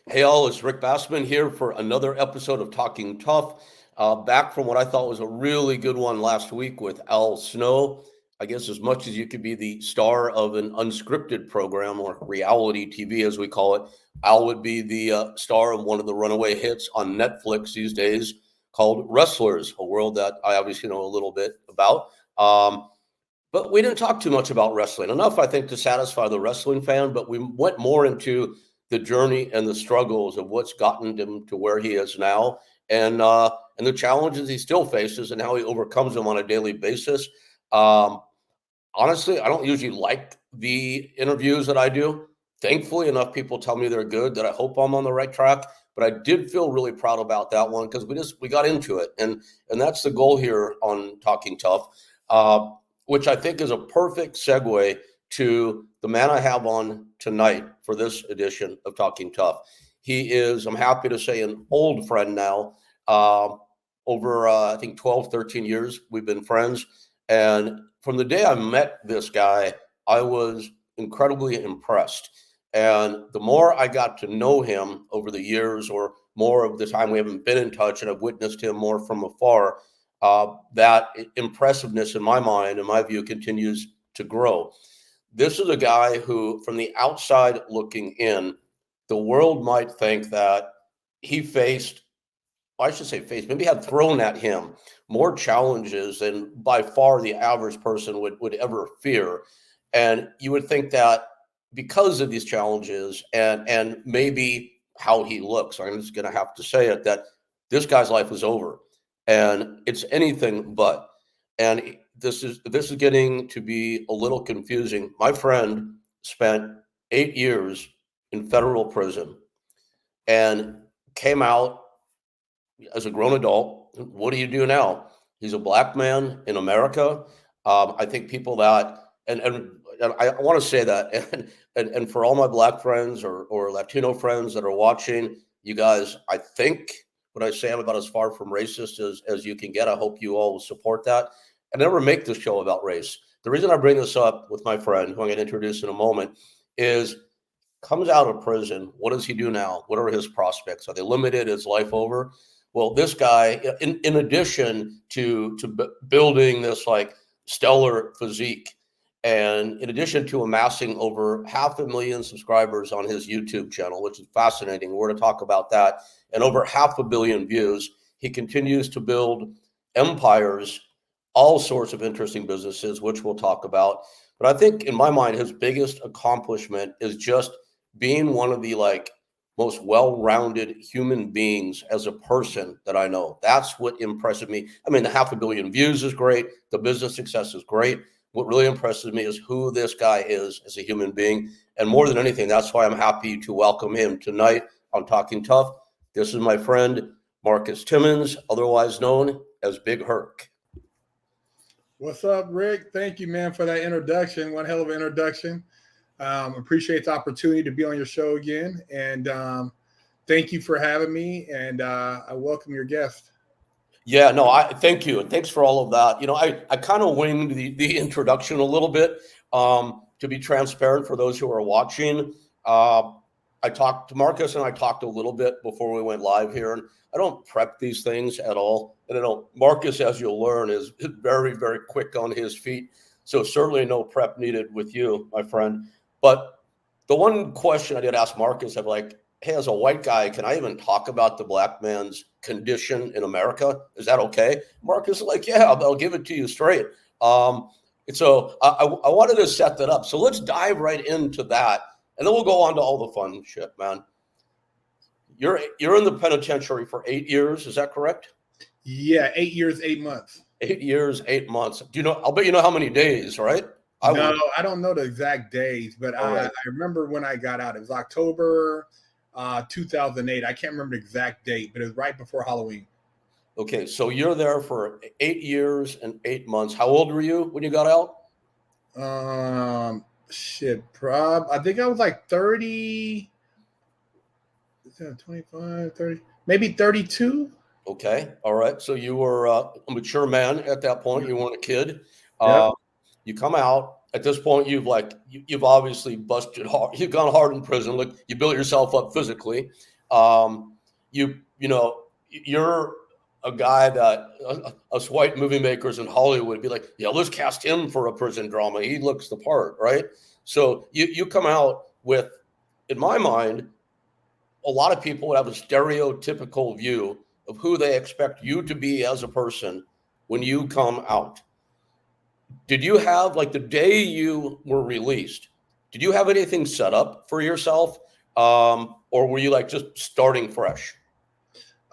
Hey all, it's Rick Bassman here for another episode of Talking Tough. Back from what I thought was a really good one last week with Al Snow. I guess as much as you could be the star of an unscripted program or reality TV as we call it, Al would be the star of one of the runaway hits on Netflix these days called Wrestlers, a world that I obviously know a little bit about. But we didn't talk too much about wrestling. Enough, I think, to satisfy the wrestling fan, but we went more into the journey and the struggles of what's gotten him to where he is now, and the challenges he still faces and how he overcomes them on a daily basis. Um, Honestly, I don't usually like the interviews that I do. Thankfully, enough people tell me they're good that I hope I'm on the right track. But I did feel really proud about that one because we got into it, and that's the goal here on Talking Tough, uh, which I think is a perfect segue to the man I have on tonight for this edition of Talking Tough. He is, I'm happy to say, an old friend now. Uh, Over I think 12, 13 years we've been friends, and from the day I met this guy, I was incredibly impressed. And the more I got to know him over the years, or more of the time we haven't been in touch and I've witnessed him more from afar, that impressiveness in my mind, in my view, continues to grow. This is a guy who, from the outside looking in, the world might think that he faced, I should say faced, maybe had thrown at him more challenges than by far the average person would ever fear. And you would think that because of these challenges and maybe how he looks, I'm just going to have to say it, that this guy's life is over. And it's anything but. And this is getting to be a little confusing. My friend spent 8 years in federal prison and came out as a grown adult. What do you do now? He's a black man in America. I think people that and I want to say that and for all my black friends or Latino friends that are watching, you guys, I think what I say, I'm about as far from racist as you can get. I hope you all will support that. I never make this show about race. The reason I bring this up with my friend, who I'm going to introduce in a moment, is comes out of prison. What does he do now? What are his prospects? Are they limited? Is life over? Well, this guy, in addition to building this like stellar physique, and in addition to amassing over 500,000 subscribers on his YouTube channel, which is fascinating, we're to talk about that, and over 500,000,000 views, he continues to build empires, all sorts of interesting businesses, which we'll talk about. But I think in my mind, his biggest accomplishment is just being one of the like most well-rounded human beings as a person that I know. That's what impresses me. I mean, the 500,000,000 views is great. The business success is great. What really impresses me is who this guy is as a human being. And more than anything, that's why I'm happy to welcome him tonight on Talking Tough. This is my friend, Marcus Timmons, otherwise known as Big Herc. What's up, Rick? Thank you, man, for that introduction. One hell of an introduction. Appreciate the opportunity to be on your show again. And thank you for having me. And I welcome your guest. Yeah, no, I thank you. And thanks for all of that. I kind of winged the introduction a little bit, to be transparent for those who are watching. Uh, I talked to Marcus and I talked a little bit before we went live here, and I don't prep these things at all. And I don't, Marcus, as you'll learn, is very, very quick on his feet. So certainly no prep needed with you, my friend. But the one question I did ask Marcus, I'm like, hey, as a white guy, can I even talk about the black man's condition in America? Is that okay? Marcus is like, yeah, I'll give it to you straight. And so I wanted to set that up. So let's dive right into that, and then we'll go on to all the fun shit, man. You're in the penitentiary for 8 years. Is that correct? Yeah, 8 years, 8 months. 8 years, 8 months. Do you know? I'll bet you know how many days, right? No, I don't know the exact days, but Right. I remember when I got out. It was October 2008. I can't remember the exact date, but it was right before Halloween. Okay, so you're there for 8 years and 8 months. How old were you when you got out? I think I was like 30, 25, 30, maybe 32. Okay, all right. So you were a mature man at that point. You weren't a kid. Yep. Uh, you come out. At this point, you've obviously busted hard. You've gone hard in prison. Look, you built yourself up physically. You know, you're a guy that us white movie makers in Hollywood would be like, yeah, let's cast him for a prison drama. He looks the part, right? So you come out with, in my mind, a lot of people would have a stereotypical view of who they expect you to be as a person when you come out. Did you have, like, the day you were released, did you have anything set up for yourself? Or were you like just starting fresh?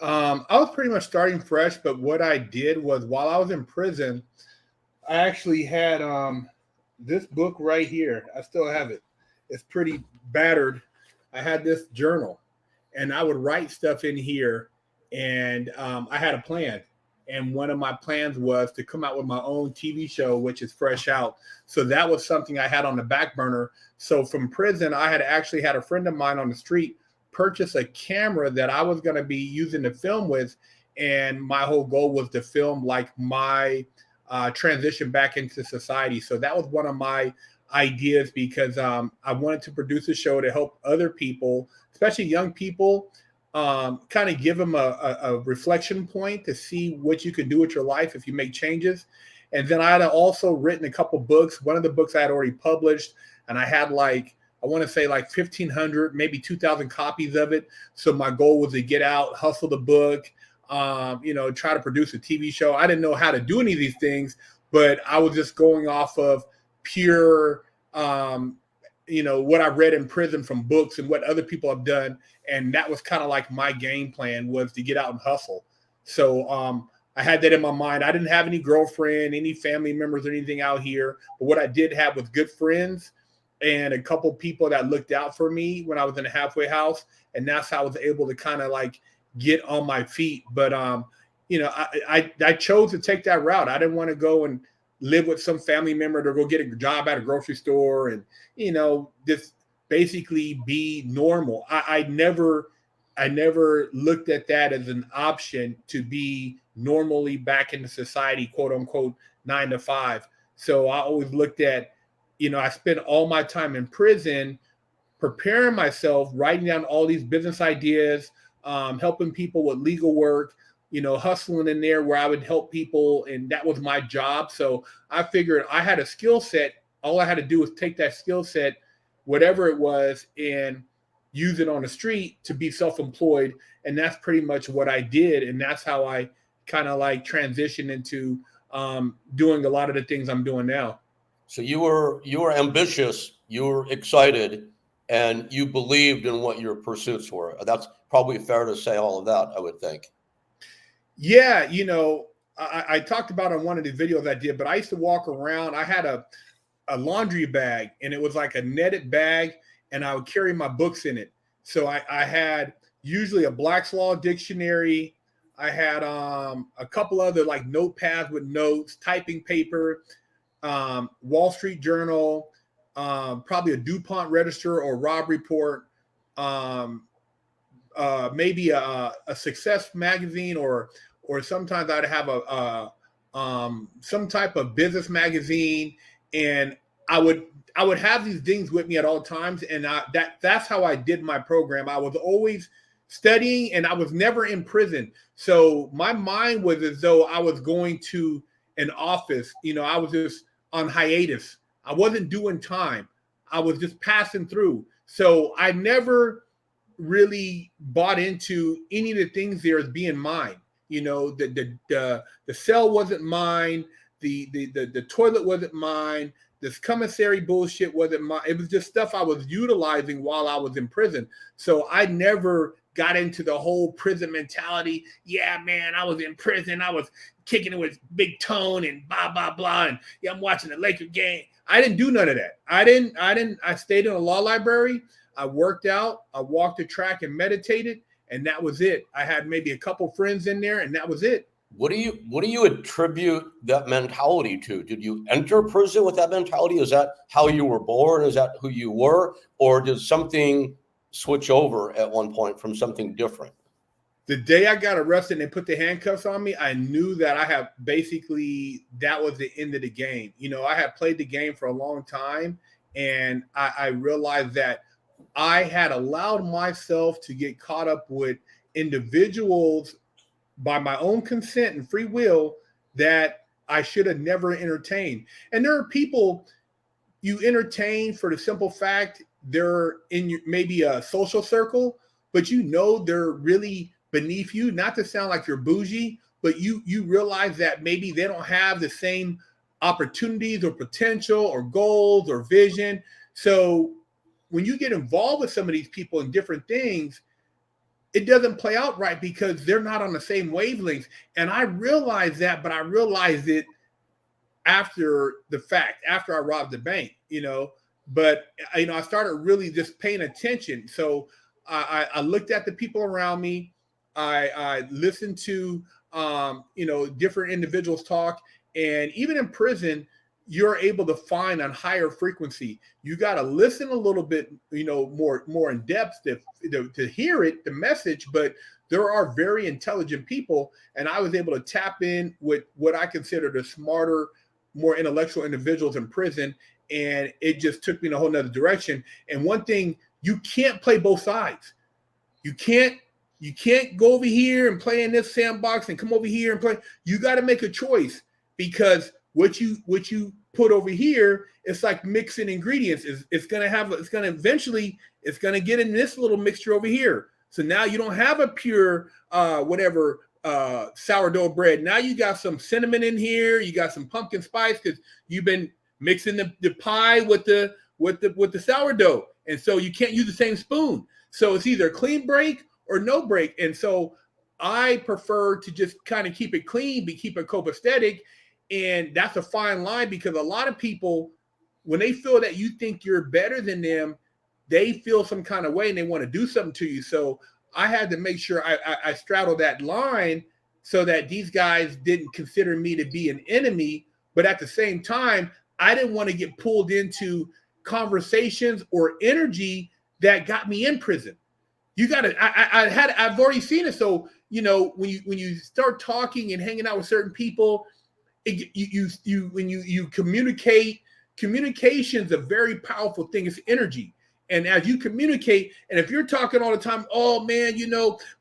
I was pretty much starting fresh, but what I did was while I was in prison, I actually had this book right here. I still have it. It's pretty battered. I had this journal, and I would write stuff in here, and I had a plan. And one of my plans was to come out with my own TV show, which is Fresh Out. So that was something I had on the back burner. So from prison, I had actually had a friend of mine on the street purchase a camera that I was going to be using to film with. And my whole goal was to film like my transition back into society. So that was one of my ideas because I wanted to produce a show to help other people, especially young people, kind of give them a reflection point to see what you can do with your life if you make changes. And then I had also written a couple books. One of the books I had already published, and I had like, I want to say like 1,500, maybe 2,000 copies of it. So my goal was to get out, hustle the book, try to produce a TV show. I didn't know how to do any of these things, but I was just going off of pure, what I read in prison from books and what other people have done. And that was kind of like my game plan, was to get out and hustle. So I had that in my mind. I didn't have any girlfriend, any family members or anything out here. But what I did have was good friends and a couple people that looked out for me when I was in a halfway house. And that's how I was able to kind of like get on my feet. But, I chose to take that route. I didn't want to go and live with some family member to go get a job at a grocery store and, just basically be normal. I never looked at that as an option to be normally back into society, quote unquote, 9 to 5. So I always looked at, I spent all my time in prison preparing myself, writing down all these business ideas, helping people with legal work, hustling in there where I would help people. And that was my job. So I figured I had a skill set. All I had to do was take that skill set, whatever it was, and use it on the street to be self-employed. And that's pretty much what I did. And that's how I kind of like transitioned into doing a lot of the things I'm doing now. So you were ambitious, you were excited, and you believed in what your pursuits were. That's probably fair to say all of that, I would think. Yeah, I talked about on one of the videos I did, but I used to walk around. I had a laundry bag, and it was like a netted bag, and I would carry my books in it. So I had usually a Black's Law dictionary. I had a couple other like notepads with notes, typing paper, Wall Street Journal, probably a DuPont register or Rob report, maybe a success magazine, or sometimes I'd have some type of business magazine, and I would have these things with me at all times, and that's how I did my program. I was always studying, and I was never in prison, so my mind was as though I was going to an office. I was just on hiatus. I wasn't doing time. I was just passing through. So I never really bought into any of the things there as being mine. The cell wasn't mine. The toilet wasn't mine. This commissary bullshit wasn't mine. It was just stuff I was utilizing while I was in prison. So I never got into the whole prison mentality. Yeah, man, I was in prison. I was kicking it with Big Tone and blah, blah, blah. And yeah, I'm watching the Laker game. I didn't do none of that. I stayed in a law library. I worked out. I walked the track and meditated. And that was it. I had maybe a couple friends in there, and that was it. What do you attribute that mentality to? Did you enter prison with that mentality? Is that how you were born? Is that who you were? Or did something switch over at one point from something different? The day I got arrested and they put the handcuffs on me, I knew that that was the end of the game. I had played the game for a long time, and I realized that I had allowed myself to get caught up with individuals by my own consent and free will that I should have never entertained. And there are people you entertain for the simple fact they're in your, maybe a social circle, but you know they're really beneath you. Not to sound like you're bougie, but you realize that maybe they don't have the same opportunities or potential or goals or vision. So when you get involved with some of these people in different things, it doesn't play out right because they're not on the same wavelength. And I realized that, but I realized it after the fact, after I robbed the bank, but I started really just paying attention. So I looked at the people around me. I listened to different individuals talk, and even in prison, you're able to find on higher frequency. You got to listen a little bit, more in depth to hear it, the message. But there are very intelligent people, and I was able to tap in with what I consider the smarter, more intellectual individuals in prison, and it just took me in a whole nother direction. And one thing, you can't play both sides. You can't go over here and play in this sandbox and come over here and play. You got to make a choice, because what you put over here, it's like mixing ingredients. It's going to get in this little mixture over here. So now you don't have a pure sourdough bread. Now you got some cinnamon in here. You got some pumpkin spice because you've been mixing the pie with the sourdough, and so you can't use the same spoon. So it's either a clean break or no break. And so I prefer to just kind of keep it clean, but keep it copacetic. And that's a fine line, because a lot of people, when they feel that you think you're better than them, they feel some kind of way and they want to do something to you. So I had to make sure I straddled that line so that these guys didn't consider me to be an enemy. But at the same time, I didn't want to get pulled into conversations or energy that got me in prison. You got to, I've already seen it. So, when you start talking and hanging out with certain people, when you communicate, communication is a very powerful thing. It's energy. And as you communicate, and if you're talking all the time, oh man,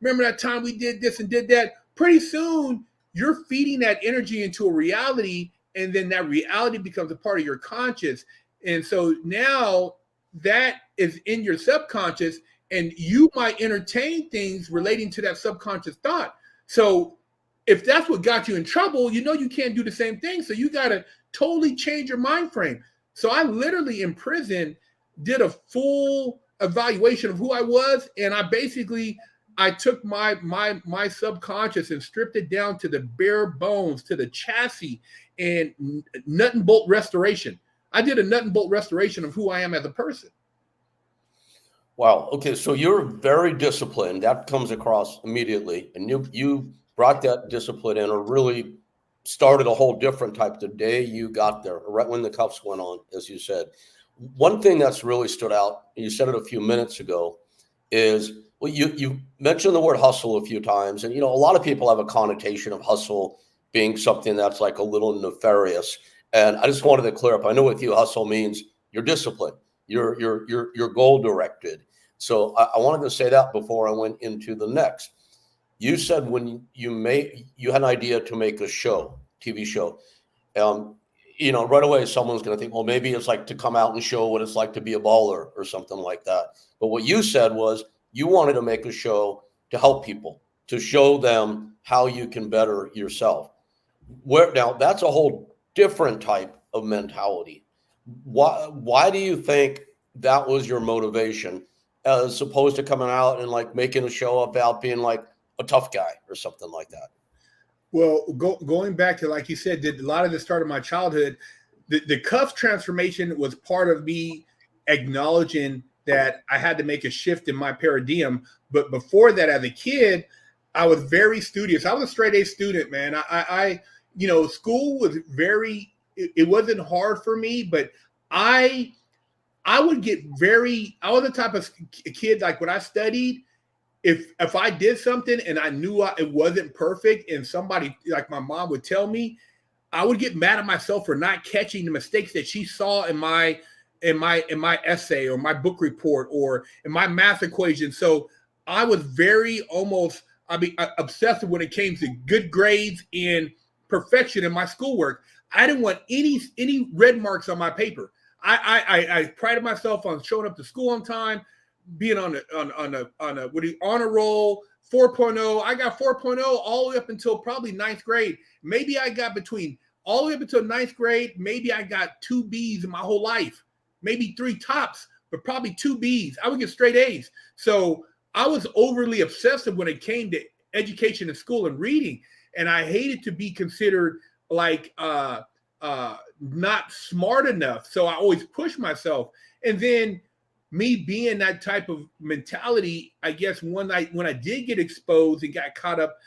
remember that time we did this and did that, pretty soon you're feeding that energy into a reality, and then that reality becomes a part of your conscious. And so now that is in your subconscious, and you might entertain things relating to that subconscious thought. So if that's what got you in trouble, you can't do the same thing. So you got to totally change your mind frame. So I literally in prison did a full evaluation of who I was, and I took my subconscious and stripped it down to the bare bones, to the chassis, and nut and bolt restoration. I did a nut and bolt restoration of who I am as a person. Wow. Okay. So you're very disciplined. That comes across immediately. And you brought that discipline in, or really started a whole different type the day you got there, right when the cuffs went on, as you said. One thing that's really stood out, and you said it a few minutes ago, is, well, you mentioned the word hustle a few times. And, a lot of people have a connotation of hustle being something that's like a little nefarious. And I just wanted to clear up. I know with you, hustle means you're disciplined. You're goal directed. So I wanted to say that before I went into the next. You said when you had an idea to make a show, TV show, right away someone's going to think, well, maybe it's like to come out and show what it's like to be a baller or something like that. But what you said was you wanted to make a show to help people, to show them how you can better yourself. Now that's a whole different type of mentality. Why do you think that was your motivation, as opposed to coming out and like making a show about being like a tough guy or something like that? Well, going back to, like you said, did a lot of the start of my childhood, the cuff transformation was part of me acknowledging that I had to make a shift in my paradigm. But before that, as a kid, I was very studious. I was a straight A student, man. I school was it wasn't hard for me, but I was the type of kid, like when I studied, if I did something and I knew it wasn't perfect, and somebody like my mom would tell me, I would get mad at myself for not catching the mistakes that she saw in my in my essay or my book report or in my math equation. So I was very almost obsessive when it came to good grades and perfection in my schoolwork. I didn't want any red marks on my paper. I prided myself on showing up to school on time, being on a honor roll. 4.0. I got 4.0 all the way up until probably ninth grade. Maybe I got between all the way up until ninth grade. Maybe I got 2 B's in my whole life, maybe 3 tops, but probably 2 B's. I would get straight A's. So I was overly obsessive when it came to education and school and reading. And I hated to be considered like not smart enough. So I always pushed myself. And then me being that type of mentality, I guess when I did get exposed and got caught up,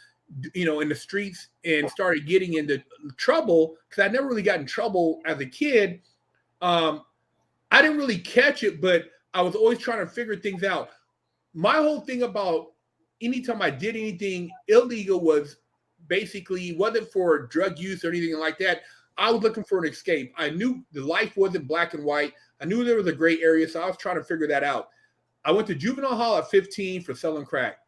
in the streets and started getting into trouble, because I never really got in trouble as a kid. I didn't really catch it, but I was always trying to figure things out. My whole thing about anytime I did anything illegal was basically, wasn't for drug use or anything like that. I was looking for an escape. I knew the life wasn't black and white. I knew there was a gray area, so I was trying to figure that out. I went to juvenile hall at 15 for selling crack.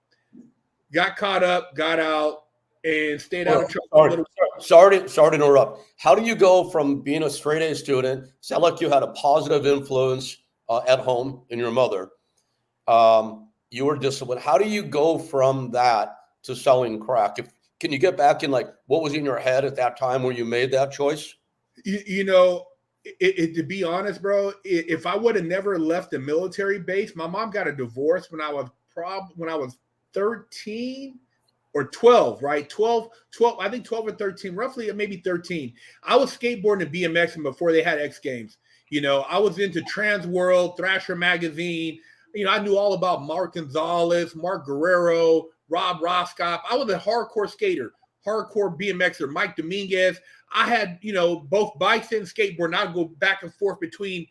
Got caught up, got out, and stayed out of trouble. Sorry to interrupt. How do you go from being a straight A student, sound like you had a positive influence at home in your mother, you were disciplined. How do you go from that to selling crack? Can you get back in, like, what was in your head at that time when you made that choice? To be honest, bro, if I would have never left the military base, my mom got a divorce when I was 13 or 12, right? 12, I think 12 or 13, roughly, maybe 13. I was skateboarding and BMXing before they had X Games. I was into Trans World, Thrasher Magazine. I knew all about Mark Gonzalez, Mark Guerrero, Rob Roscoff. I was a hardcore skater, hardcore BMXer, Mike Dominguez. I had, both bikes and skateboard, and I'd go back and forth between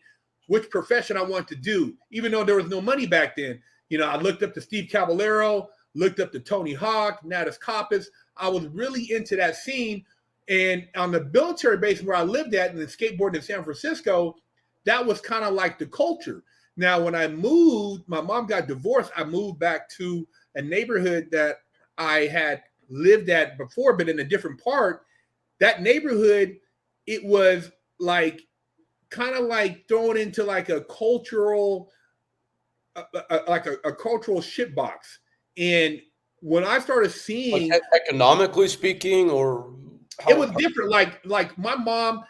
which profession I wanted to do, even though there was no money back then. I looked up to Steve Caballero, looked up to Tony Hawk, Natus Coppas. I was really into that scene. And on the military base where I lived at, and the skateboarding in San Francisco, that was kind of like the culture. Now, when I moved, my mom got divorced. I moved back to a neighborhood that I had lived at before, but in a different part. That neighborhood, it was like kind of like thrown into like a cultural, a cultural shitbox. And when I started seeing, like, economically speaking, or it was different. Like my mom,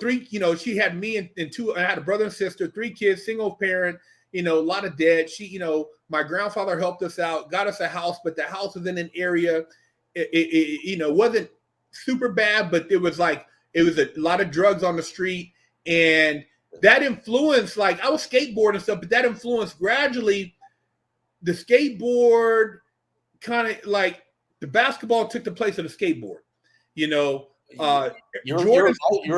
three, she had me and two. I had a brother and sister, 3 kids, single parent. A lot of debt. She, my grandfather helped us out, got us a house, but the house was in an area, it wasn't super bad, but it was a lot of drugs on the street. And that influenced, like, I was skateboarding and stuff, but that influenced gradually the skateboard, kind of like the basketball took the place of the skateboard. Your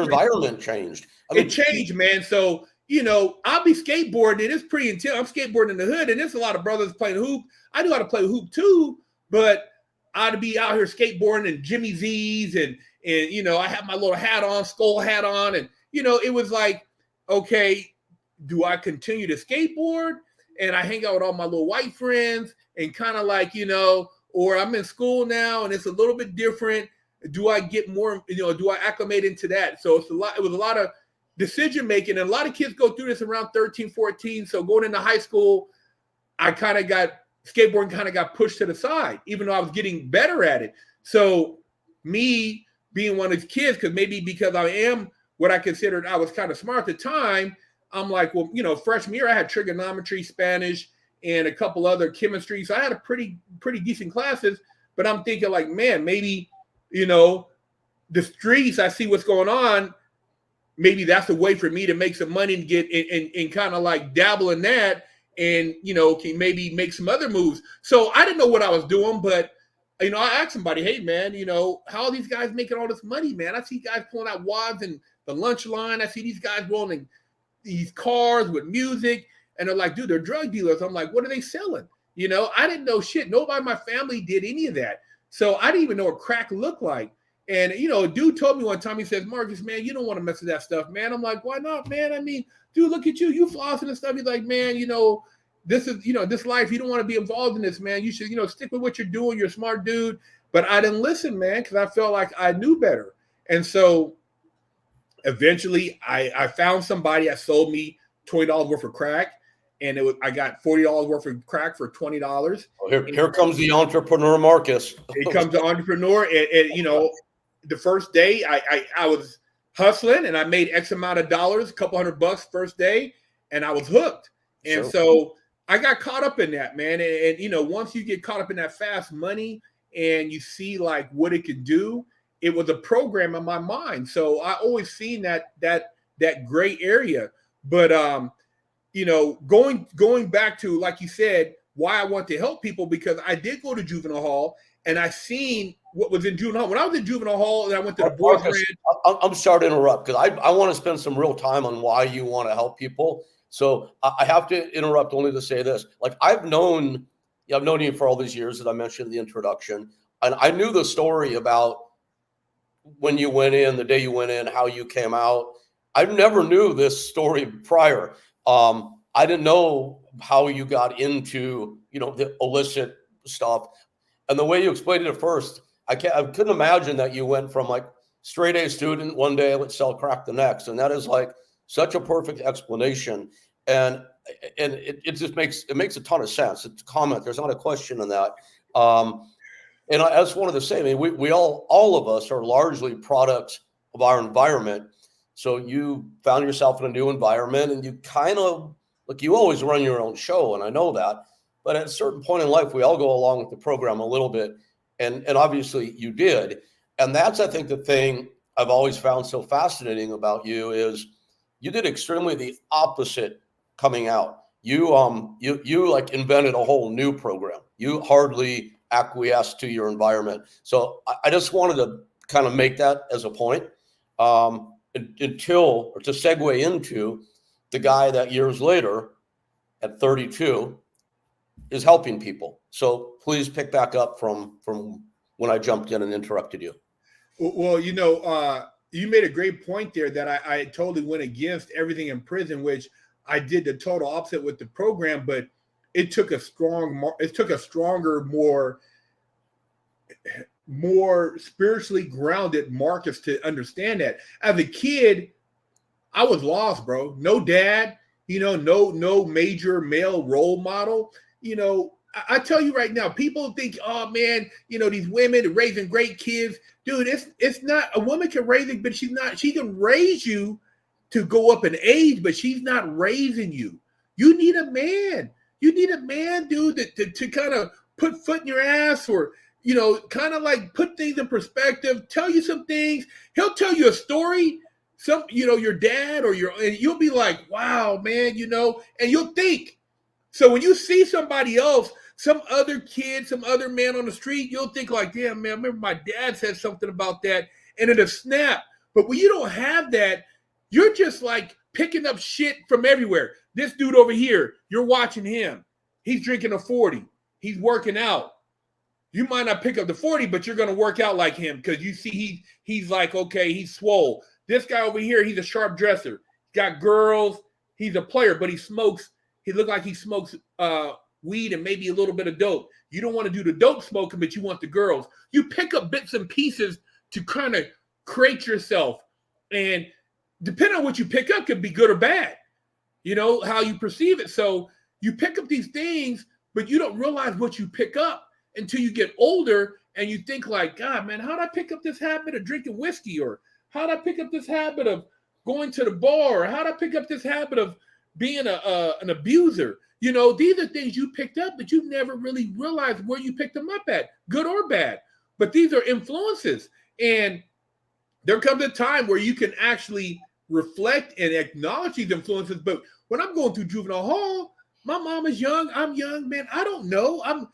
environment changed. It changed, man. So, I'll be skateboarding, and it's pretty intense. I'm skateboarding in the hood, and there's a lot of brothers playing hoop. I knew how to play hoop too, but I'd be out here skateboarding in Jimmy Z's, and I had my little hat on, skull hat on, and it was like, okay, do I continue to skateboard? And I hang out with all my little white friends, and kind of like, or I'm in school now, and it's a little bit different. Do I get more, do I acclimate into that? So it was a lot of decision making, and a lot of kids go through this around 13, 14. So going into high school, skateboarding kind of got pushed to the side, even though I was getting better at it. So me being one of these kids, because I am what I considered, I was kind of smart at the time. I'm like, well, freshman year I had trigonometry, Spanish, and a couple other chemistry. So I had a pretty decent classes, but I'm thinking like, man, maybe, the streets, I see what's going on. Maybe that's a way for me to make some money and get and kind of like dabble in that, and can maybe make some other moves. So I didn't know what I was doing, but I asked somebody, hey man, how are these guys making all this money, man? I see guys pulling out wads in the lunch line. I see these guys rolling these cars with music, and they're like, dude, they're drug dealers. I'm like, what are they selling? I didn't know shit. Nobody in my family did any of that. So I didn't even know what crack looked like. And, a dude told me one time, he says, Marcus, man, you don't want to mess with that stuff, man. I'm like, why not, man? I mean, dude, look at you flossing and stuff. He's like, man, this is, this life, you don't want to be involved in this, man. You should, stick with what you're doing. You're a smart dude. But I didn't listen, man, because I felt like I knew better. And so eventually I found somebody that sold me $20 worth of crack. And I got $40 worth of crack for $20. Oh, here comes the entrepreneur, Marcus. It comes the entrepreneur. And the first day I was hustling and I made X amount of dollars, a couple $100 first day, and I was hooked. And so I got caught up in that, man. And once you get caught up in that fast money and you see like what it could do, it was a program in my mind. So I always seen that gray area. But going back to, like you said, why I want to help people, because I did go to juvenile hall and I seen what was in juvenile hall. When I was in juvenile hall and I went to the boys' ranch. I'm sorry to interrupt, because I want to spend some real time on why you want to help people. So I have to interrupt only to say this. Like, I've known you for all these years that I mentioned in the introduction. And I knew the story about when you went in, the day you went in, how you came out. I never knew this story prior. I didn't know how you got into, the illicit stuff. And the way you explained it at first, I couldn't imagine that you went from like straight A student one day, let's sell crack the next. And that is like such a perfect explanation. And it just makes a ton of sense. It's a comment. There's not a question in that. And I just wanted to say, I mean, we all of us are largely products of our environment. So you found yourself in a new environment, and you kind of, like, you always run your own show, and I know that. But at a certain point in life, we all go along with the program a little bit. And obviously you did. And that's, I think, the thing I've always found so fascinating about you is you did extremely the opposite coming out. You like invented a whole new program. You hardly acquiesced to your environment. So I just wanted to kind of make that as a point to segue into the guy that years later at 32 is helping people. So please pick back up from when I jumped in and interrupted you. Well, you made a great point there that I totally went against everything in prison, which I did the total opposite with the program, but it took a stronger, more spiritually grounded Marcus to understand that. As a kid, I was lost, bro. No dad, no major male role model. I tell you right now, people think, oh man, these women are raising great kids. Dude, it's not, a woman can raise it, but she can raise you to go up in age, but she's not raising you. You need a man. You need a man, dude, to kind of put foot in your ass, or, kind of like put things in perspective, tell you some things. He'll tell you a story, your dad and you'll be like, wow, man, and you'll think. So when you see somebody else, some other kid, some other man on the street, you'll think like, damn, man, I remember my dad said something about that, and it'll snap. But when you don't have that, you're just like picking up shit from everywhere. This dude over here, you're watching him. He's drinking a 40. He's working out. You might not pick up the 40, but you're going to work out like him because you see he's like, okay, he's swole. This guy over here, he's a sharp dresser. He's got girls. He's a player, but he smokes. He looked like he smokes weed and maybe a little bit of dope. You don't want to do the dope smoking, but you want the girls. You pick up bits and pieces to kind of create yourself. And depending on what you pick up could be good or bad, how you perceive it. So you pick up these things, but you don't realize what you pick up until you get older and you think like, God, man, how did I pick up this habit of drinking whiskey? Or how did I pick up this habit of going to the bar? Or how did I pick up this habit of being an abuser? These are things you picked up, but you've never really realized where you picked them up at, good or bad. But these are influences. And there comes a time where you can actually reflect and acknowledge these influences. But when I'm going through juvenile hall, my mom is young. I'm young, man. I don't know. I'm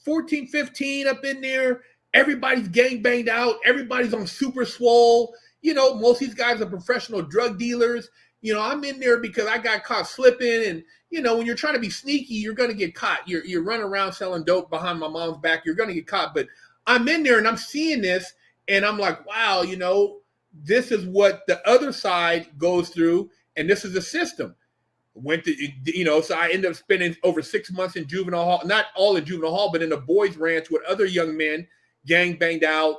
14, 15 up in there. Everybody's gang banged out. Everybody's on super swole. Most of these guys are professional drug dealers. I'm in there because I got caught slipping. And, when you're trying to be sneaky, you're going to get caught. You're running around selling dope behind my mom's back. You're going to get caught. But I'm in there and I'm seeing this. And I'm like, wow, this is what the other side goes through, and this is the system. Went to, so I ended up spending over 6 months in juvenile hall, not all in juvenile hall, but in a boys' ranch with other young men, gang banged out,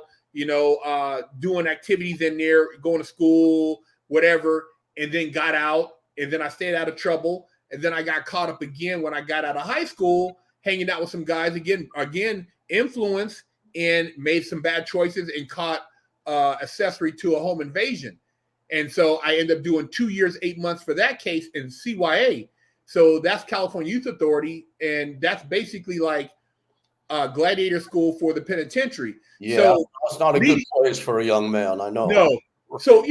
doing activities in there, going to school, whatever, and then got out. And then I stayed out of trouble. And then I got caught up again when I got out of high school, hanging out with some guys again, influenced, and made some bad choices and caught accessory to a home invasion. And so I ended up doing 2 years, 8 months for that case in CYA. So that's California Youth Authority. And that's basically like gladiator school for the penitentiary. Yeah, so that's not a good place for a young man. I know. No. So,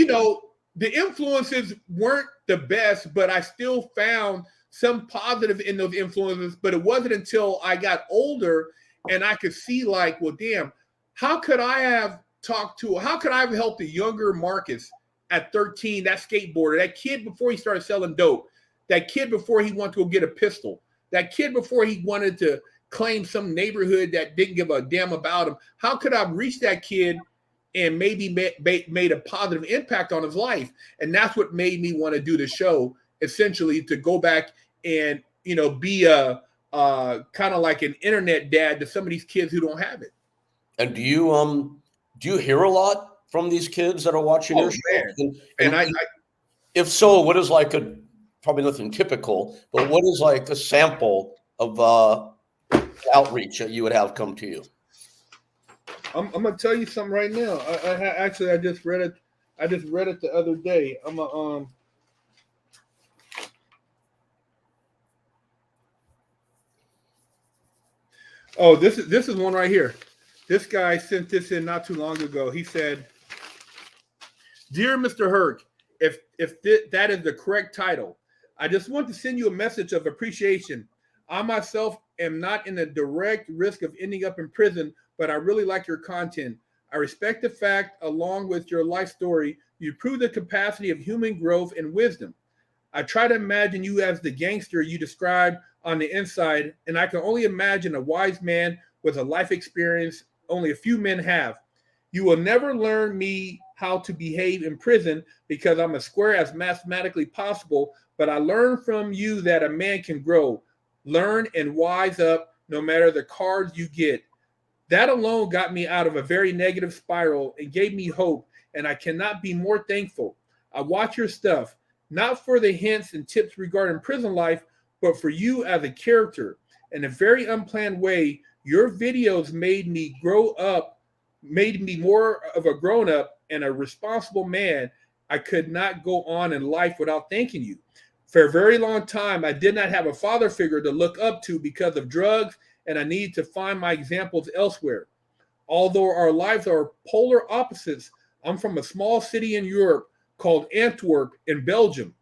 the influences weren't the best, but I still found some positive in those influences. But it wasn't until I got older and I could see like, well, damn, how could I have helped a younger Marcus at 13, that skateboarder, that kid before he started selling dope, that kid before he wanted to go get a pistol, that kid before he wanted to claim some neighborhood that didn't give a damn about him. How could I reach that kid and maybe made a positive impact on his life? And that's what made me want to do the show, essentially, to go back and, be a kind of like an internet dad to some of these kids who don't have it. And do you hear a lot from these kids that are watching your show? And if so, what is like probably nothing typical, but what is like a sample of outreach that you would have come to you? I'm gonna tell you something right now. I just read it. I just read it the other day. Oh, this is one right here. This guy sent this in not too long ago. He said, "Dear Mr. Herc, if that is the correct title, I just want to send you a message of appreciation. I myself am not in a direct risk of ending up in prison, but I really like your content. I respect the fact, along with your life story, you prove the capacity of human growth and wisdom. I try to imagine you as the gangster you described on the inside, and I can only imagine a wise man with a life experience only a few men have. You will never learn me how to behave in prison because I'm as square as mathematically possible, but I learned from you that a man can grow, learn, and wise up no matter the cards you get. That alone got me out of a very negative spiral and gave me hope, and I cannot be more thankful. I watch your stuff, not for the hints and tips regarding prison life, but for you as a character. In a very unplanned way, your videos made me grow up, made me more of a grown up and a responsible man. I could not go on in life without thanking you. For a very long time, I did not have a father figure to look up to because of drugs, and I needed to find my examples elsewhere. Although our lives are polar opposites, I'm from a small city in Europe called Antwerp in Belgium.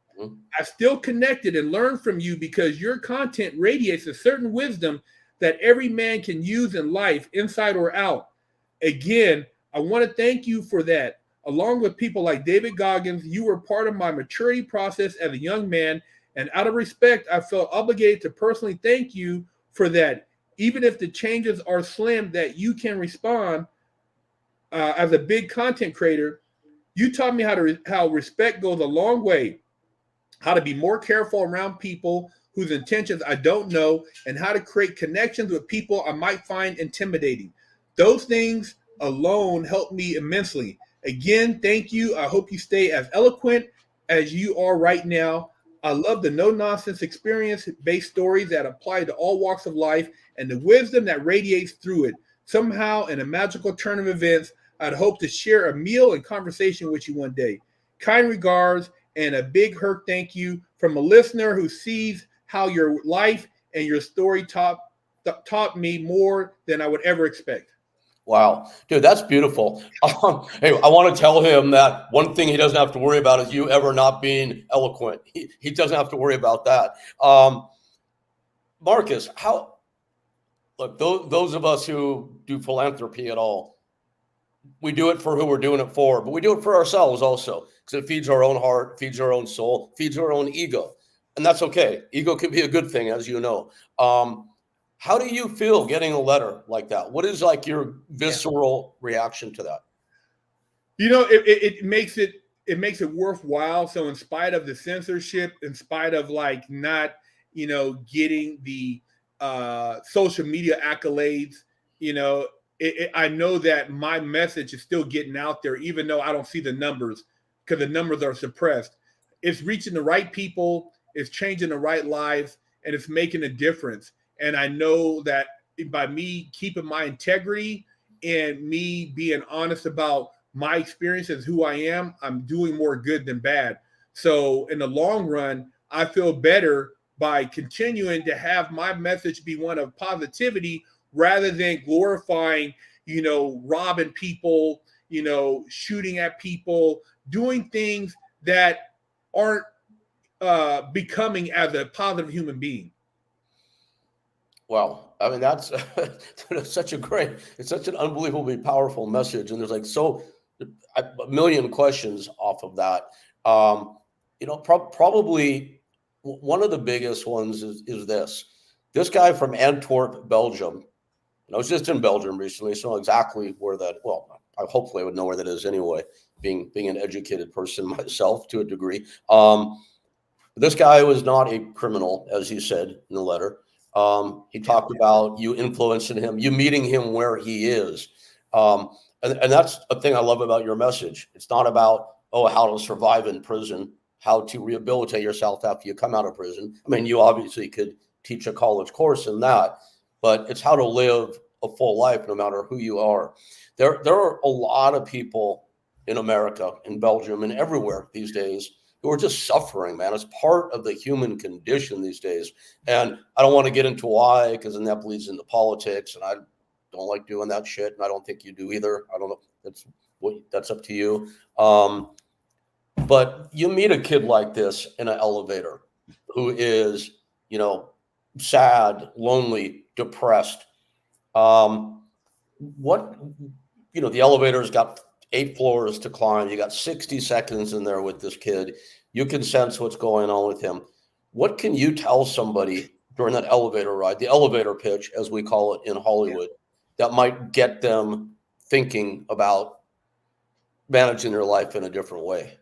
I still connected and learned from you because your content radiates a certain wisdom that every man can use in life, inside or out. Again, I want to thank you for that. Along with people like David Goggins, you were part of my maturity process as a young man, and out of respect, I felt obligated to personally thank you for that. Even if the changes are slim that you can respond as a big content creator, you taught me how respect goes a long way, how to be more careful around people whose intentions I don't know, and how to create connections with people I might find intimidating. Those things alone helped me immensely. Again, thank you. I hope you stay as eloquent as you are right now. I love the no-nonsense experience-based stories that apply to all walks of life and the wisdom that radiates through it. Somehow, in a magical turn of events, I'd hope to share a meal and conversation with you one day. Kind regards, and a big Herc thank you from a listener who sees how your life and your story taught me more than I would ever expect. Wow, dude, that's beautiful. Hey, I want to tell him that one thing he doesn't have to worry about is you ever not being eloquent. He doesn't have to worry about that. Marcus, look, those of us who do philanthropy at all, we do it for who we're doing it for, but we do it for ourselves also because it feeds our own heart, feeds our own soul, feeds our own ego. And that's okay. Ego can be a good thing, as you know. How do you feel getting a letter like that? What is like your visceral reaction to that? it makes it worthwhile. So in spite of the censorship, in spite of like not, getting the social media accolades, I know that my message is still getting out there, even though I don't see the numbers because the numbers are suppressed. It's reaching the right people, it's changing the right lives, and it's making a difference. And I know that by me keeping my integrity and me being honest about my experience as who I am, I'm doing more good than bad. So in the long run, I feel better by continuing to have my message be one of positivity rather than glorifying, robbing people, shooting at people, doing things that aren't becoming as a positive human being. Well, I mean, that's it's such an unbelievably powerful message. And there's like a million questions off of that. Um, probably one of the biggest ones is this. This guy from Antwerp, Belgium. I was just in Belgium recently, so I know exactly where that. Well, hopefully I would know where that is anyway. Being an educated person myself to a degree. This guy was not a criminal, as he said in the letter. He talked about you influencing him, you meeting him where he is. And that's a thing I love about your message. It's not about, how to survive in prison, how to rehabilitate yourself after you come out of prison. I mean, you obviously could teach a college course in that, but it's how to live a full life no matter who you are. There are a lot of people in America, in Belgium, and everywhere these days who are just suffering, man. It's part of the human condition these days. And I don't want to get into why, because then that bleeds into politics, and I don't like doing that shit, and I don't think you do either. I don't know. That's up to you. But you meet a kid like this in an elevator who is, sad, lonely, depressed. What the elevator's got 8 floors to climb. You got 60 seconds in there with this kid. You can sense what's going on with him. What can you tell somebody during that elevator ride, the elevator pitch, as we call it in Hollywood, that might get them thinking about managing their life in a different way?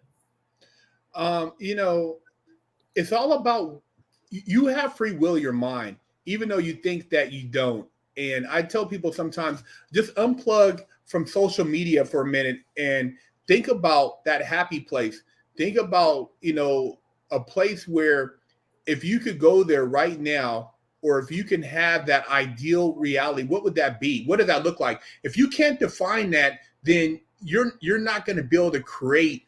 It's all about you have free will, your mind, even though you think that you don't. And I tell people sometimes just unplug from social media for a minute and think about that happy place. Think about, a place where if you could go there right now, or if you can have that ideal reality, what would that be? What does that look like? If you can't define that, then you're not going to be able to create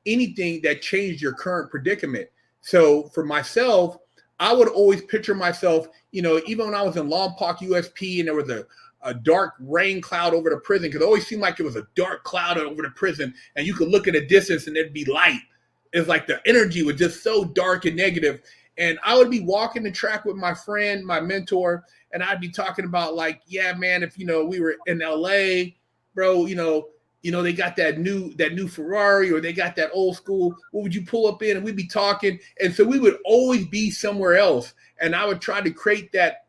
anything that changed your current predicament. So for myself, I would always picture myself, even when I was in Lompoc USP and there was a dark rain cloud over the prison, because it always seemed like it was a dark cloud over the prison, and you could look at a distance and there'd be light. It's like the energy was just so dark and negative. And I would be walking the track with my friend, my mentor, and I'd be talking about like, yeah, man, if we were in LA, bro, they got that new Ferrari, or they got that old school. What would you pull up in? And we'd be talking, and so we would always be somewhere else. And I would try to create that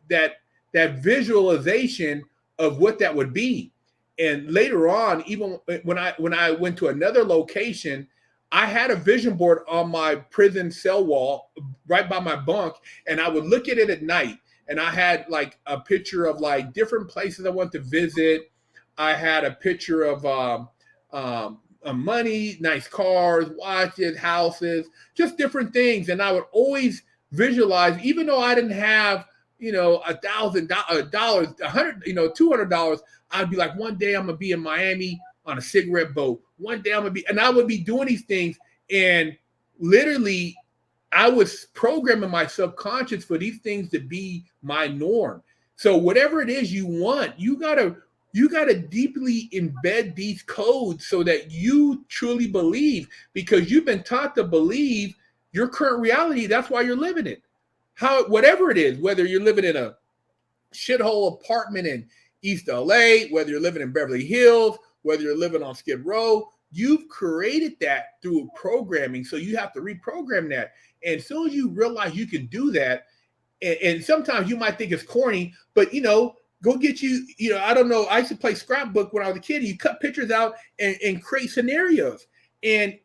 visualization of what that would be. And later on, even when I went to another location, I had a vision board on my prison cell wall right by my bunk, and I would look at it at night. And I had like a picture of like different places I want to visit. I had a picture of money, nice cars, watches, houses, just different things. And I would always visualize, even though I didn't have, $1,000, $100, $200, I'd be like, one day I'm gonna be in Miami on a cigarette boat. One day I'm gonna be, and I would be doing these things, and literally, I was programming my subconscious for these things to be my norm. So whatever it is you want, you gotta deeply embed these codes so that you truly believe, because you've been taught to believe your current reality. That's why you're living it. Whatever it is, whether you're living in a shithole apartment in East LA, whether you're living in Beverly Hills, whether you're living on Skid Row, you've created that through programming. So you have to reprogram that. And as soon as you realize you can do that, and sometimes you might think it's corny, but Go get you, I don't know. I used to play scrapbook when I was a kid. You cut pictures out and create scenarios and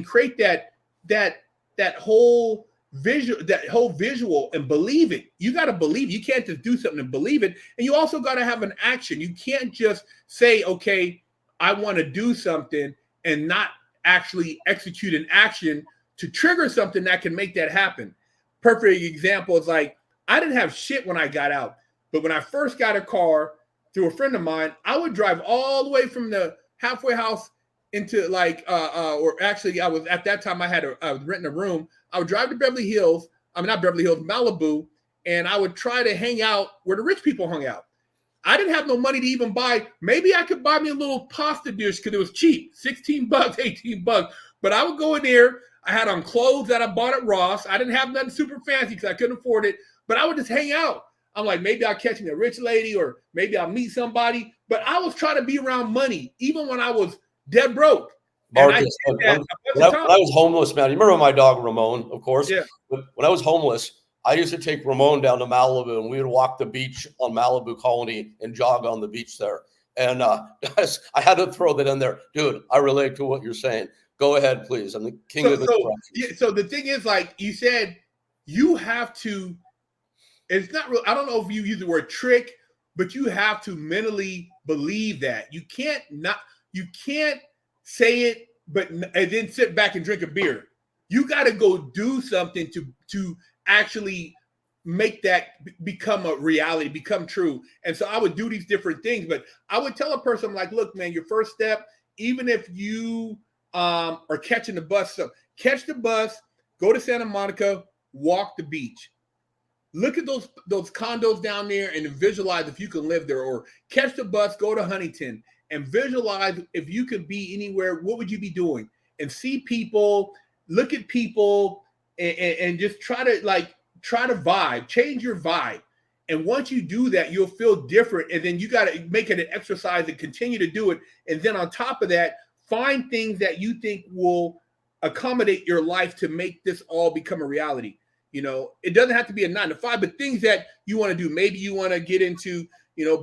create that whole visual and believe it. You got to believe. You can't just do something and believe it. And you also got to have an action. You can't just say, okay, I want to do something and not actually execute an action to trigger something that can make that happen. Perfect example is like, I didn't have shit when I got out. But when I first got a car through a friend of mine, I would drive all the way from the halfway house into or actually I was at that time I was renting a room. I would drive to Beverly Hills. I mean, not Beverly Hills, Malibu. And I would try to hang out where the rich people hung out. I didn't have no money to even buy. Maybe I could buy me a little pasta dish because it was cheap, $16, $18. But I would go in there. I had on clothes that I bought at Ross. I didn't have nothing super fancy because I couldn't afford it. But I would just hang out. I'm like, maybe I'll catch me a rich lady or maybe I'll meet somebody. But I was trying to be around money, even when I was dead broke. Marcus, when I was homeless, man, you remember my dog Ramon, of course? Yeah. When I was homeless, I used to take Ramon down to Malibu, and we would walk the beach on Malibu Colony and jog on the beach there. And guys, I had to throw that in there. Dude, I relate to what you're saying. Go ahead, please. I'm the king of the so the thing is, like you said, you have to, it's not real. I don't know if you use the word trick, but you have to mentally believe that. You can't say it, and then sit back and drink a beer. You got to go do something to actually make that become a reality, become true. And so I would do these different things, but I would tell a person like, look, man, your first step, even if you are catching the bus, so catch the bus, go to Santa Monica, walk the beach. Look at those condos down there and visualize if you can live there, or catch the bus, go to Huntington and visualize if you could be anywhere, what would you be doing? And see people, look at people and just try to vibe, change your vibe. And once you do that, you'll feel different. And then you got to make it an exercise and continue to do it. And then on top of that, find things that you think will accommodate your life to make this all become a reality. It doesn't have to be a 9-to-5, but things that you want to do. Maybe you want to get into,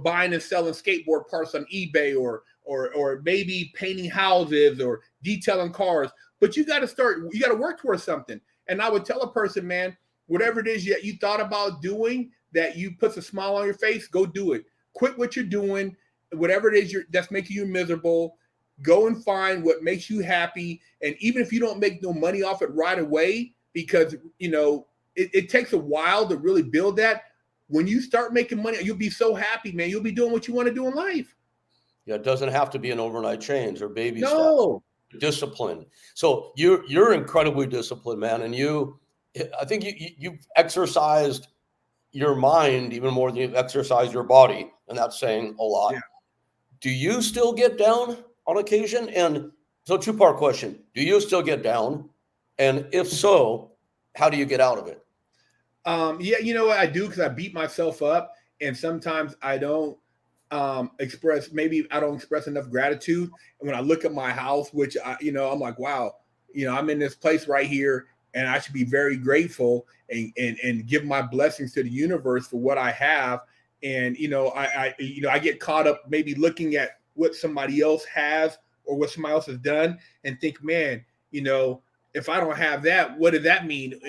buying and selling skateboard parts on eBay, or maybe painting houses or detailing cars. But you got to work towards something. And I would tell a person, man, whatever it is that you thought about doing that you puts a smile on your face, go do it. Quit what you're doing, whatever it is that's making you miserable. Go and find what makes you happy. And even if you don't make no money off it right away, because, it takes a while to really build that. When you start making money, you'll be so happy, man. You'll be doing what you want to do in life. Yeah, it doesn't have to be an overnight change or baby steps. Discipline. So you're incredibly disciplined, man. And I think you've exercised your mind even more than you've exercised your body. And that's saying a lot. Yeah. Do you still get down on occasion? And so 2-part question. Do you still get down? And if so, how do you get out of it? Yeah, you know what I do, because I beat myself up, and sometimes I don't express enough gratitude. And when I look at my house, which I'm like, wow, I'm in this place right here, and I should be very grateful and give my blessings to the universe for what I have. And I get caught up maybe looking at what somebody else has or what somebody else has done, and think, man, if I don't have that, what does that mean?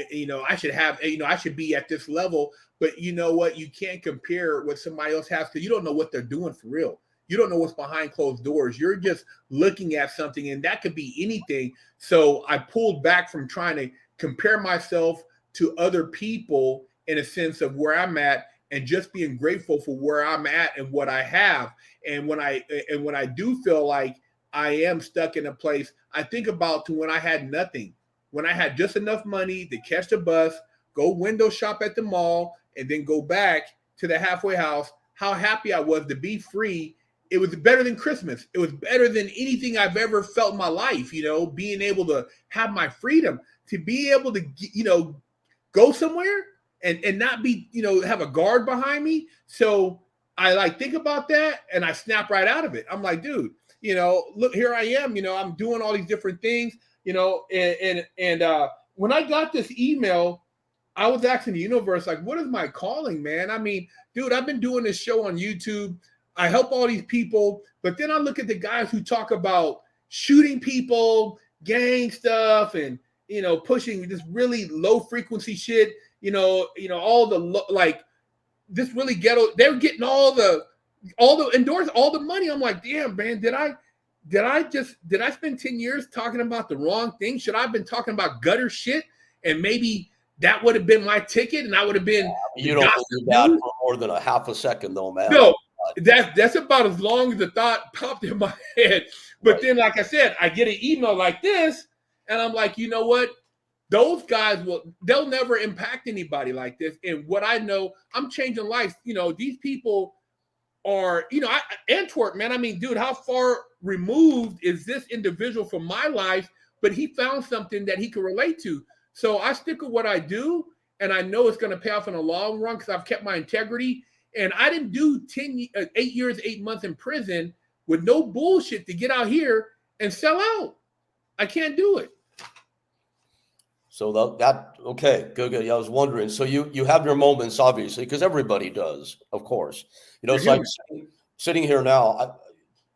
I should have, I should be at this level. But you know what? You can't compare what somebody else has, because you don't know what they're doing for real. You don't know what's behind closed doors. You're just looking at something, and that could be anything. So I pulled back from trying to compare myself to other people in a sense of where I'm at, and just being grateful for where I'm at and what I have. And when I do feel like I am stuck in a place, I think about to when I had nothing, when I had just enough money to catch the bus, go window shop at the mall, and then go back to the halfway house, how happy I was to be free. It was better than Christmas. It was better than anything I've ever felt in my life, being able to have my freedom, to be able to, go somewhere and not be, have a guard behind me. So I think about that, and I snap right out of it. I'm like, dude, look, here I am, I'm doing all these different things, and when I got this email, I was asking the universe, like, what is my calling, man? I mean, dude, I've been doing this show on YouTube. I help all these people, but then I look at the guys who talk about shooting people, gang stuff, and pushing this really low frequency shit. All the like this really ghetto. They're getting all the endorse, all the money. I'm like, damn, man, did I spend 10 years talking about the wrong thing? Should I have been talking about gutter shit? And maybe that would have been my ticket, and I would have been. You don't believe that for more than a half a second, though, man. No, that's about as long as the thought popped in my head. But then, like I said, I get an email like this, and I'm like, you know what? Those guys they'll never impact anybody like this. And what I know, I'm changing lives. These people are, Antwerp, man. I mean, dude, how far removed is this individual from my life? But he found something that he could relate to. So I stick with what I do, and I know it's going to pay off in the long run because I've kept my integrity. And I didn't do 8 years, 8 months in prison with no bullshit to get out here and sell out. I can't do it. So okay, good. Yeah, I was wondering. So you have your moments, obviously, because everybody does, of course. It's like sitting here now.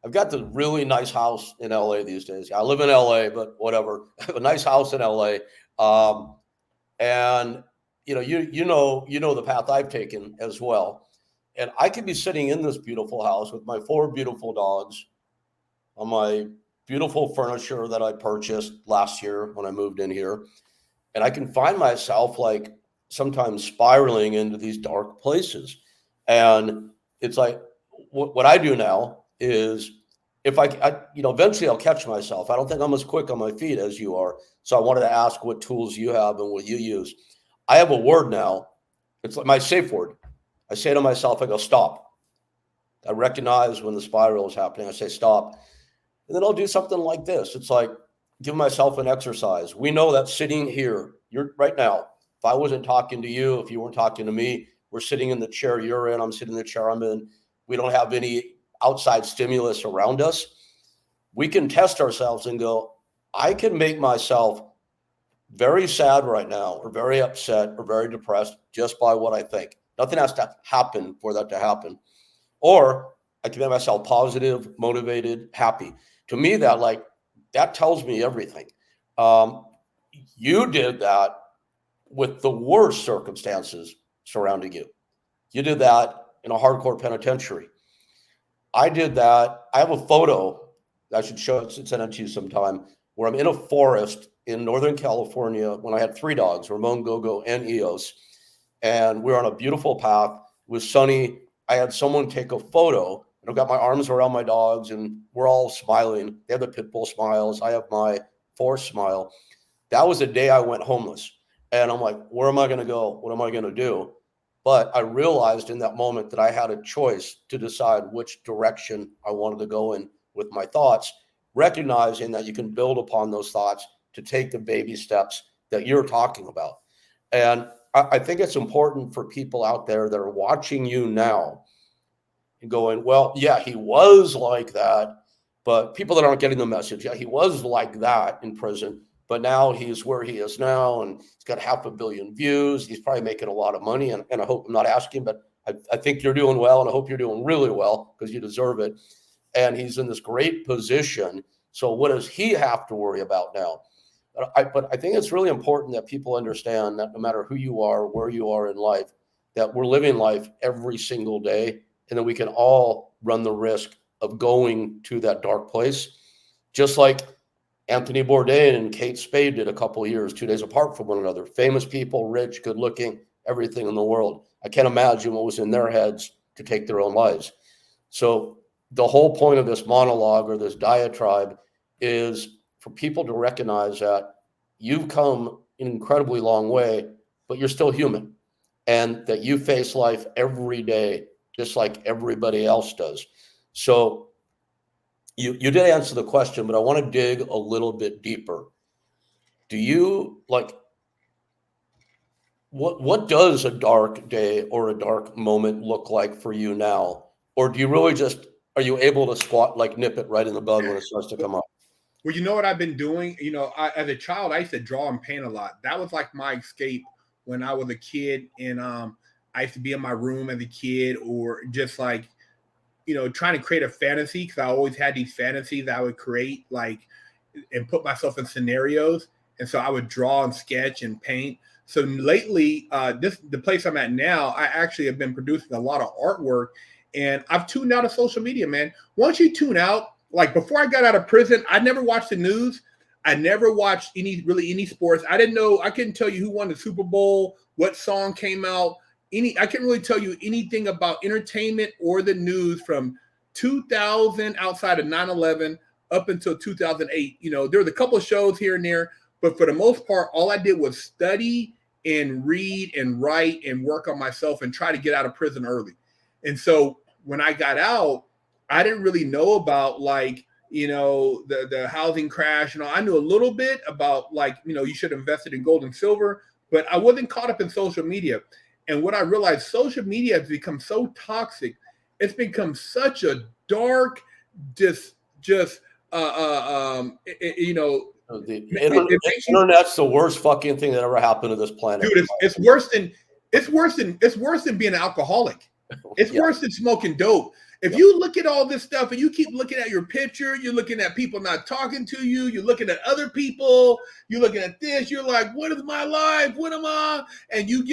I've got the really nice house in LA these days. I live in LA, but whatever. I have a nice house in LA, and you know the path I've taken as well. And I could be sitting in this beautiful house with my 4 beautiful dogs, on my beautiful furniture that I purchased last year when I moved in here. And I can find myself like sometimes spiraling into these dark places. And it's like, what I do now is if I eventually I'll catch myself. I don't think I'm as quick on my feet as you are. So I wanted to ask what tools you have and what you use. I have a word now. It's like my safe word. I say to myself, I go, stop. I recognize when the spiral is happening. I say, stop. And then I'll do something like this. It's like, give myself an exercise. We know that sitting here, you're right now, if I wasn't talking to you, if you weren't talking to me, we're sitting in the chair you're in, I'm sitting in the chair I'm in. We don't have any outside stimulus around us. We can test ourselves and go, I can make myself very sad right now, or very upset, or very depressed just by what I think. Nothing has to happen for that to happen. Or I can make myself positive, motivated, happy. To me, that tells me everything. You did that with the worst circumstances surrounding you. You did that in a hardcore penitentiary. I did that. I have a photo I should show it, send it to you sometime, where I'm in a forest in Northern California when I had 3 dogs, Ramon, Gogo, and Eos. And we're on a beautiful path. It was sunny. I had someone take a photo, and I've got my arms around my dogs, and we're all smiling. They have the pit bull smiles. I have my force smile. That was the day I went homeless. And I'm like, where am I going to go? What am I going to do? But I realized in that moment that I had a choice to decide which direction I wanted to go in with my thoughts, recognizing that you can build upon those thoughts to take the baby steps that you're talking about. And I think it's important for people out there that are watching you now and going, well, yeah, he was like that, but people that aren't getting the message, yeah, he was like that in prison, but now he's where he is now, and he's got 500 million views. He's probably making a lot of money, and I hope I'm not asking, but I think you're doing well, and I hope you're doing really well because you deserve it. And he's in this great position. So what does he have to worry about now? But I think it's really important that people understand that no matter who you are, where you are in life, that we're living life every single day, and that we can all run the risk of going to that dark place, just like Anthony Bourdain and Kate Spade did a couple of years, 2 days apart from one another. Famous people, rich, good looking, everything in the world. I can't imagine what was in their heads to take their own lives. So the whole point of this monologue or this diatribe is for people to recognize that you've come an incredibly long way, but you're still human, and that you face life every day, just like everybody else does. So you did answer the question, but I want to dig a little bit deeper. Do you what does a dark day or a dark moment look like for you now? Or do you really are you able to nip it right in the bud when it starts to come up? Well, you know what I've been doing? As a child, I used to draw and paint a lot. That was like my escape when I was a kid, and I used to be in my room as a kid, or just like, trying to create a fantasy, because I always had these fantasies I would create, like, and put myself in scenarios. And so I would draw and sketch and paint. So lately, the place I'm at now, I actually have been producing a lot of artwork, and I've tuned out of social media, man. Once you tune out, like before I got out of prison, I never watched the news. I never watched any sports. I didn't know. I couldn't tell you who won the Super Bowl, what song came out. I can't really tell you anything about entertainment or the news from 2000, outside of 9/11, up until 2008. There was a couple of shows here and there, but for the most part, all I did was study and read and write and work on myself and try to get out of prison early. And so when I got out, I didn't really know about, like, the housing crash. I knew a little bit about, like, you should have invested in gold and silver, but I wasn't caught up in social media. And what I realized, social media has become so toxic. It's become such a dark, the internet's the worst fucking thing that ever happened to this planet. Dude, it's worse than being an alcoholic. It's worse than smoking dope. If you look at all this stuff and you keep looking at your picture, you're looking at people not talking to you, you're looking at other people, you're looking at this, you're like, what is my life? What am I? And dude,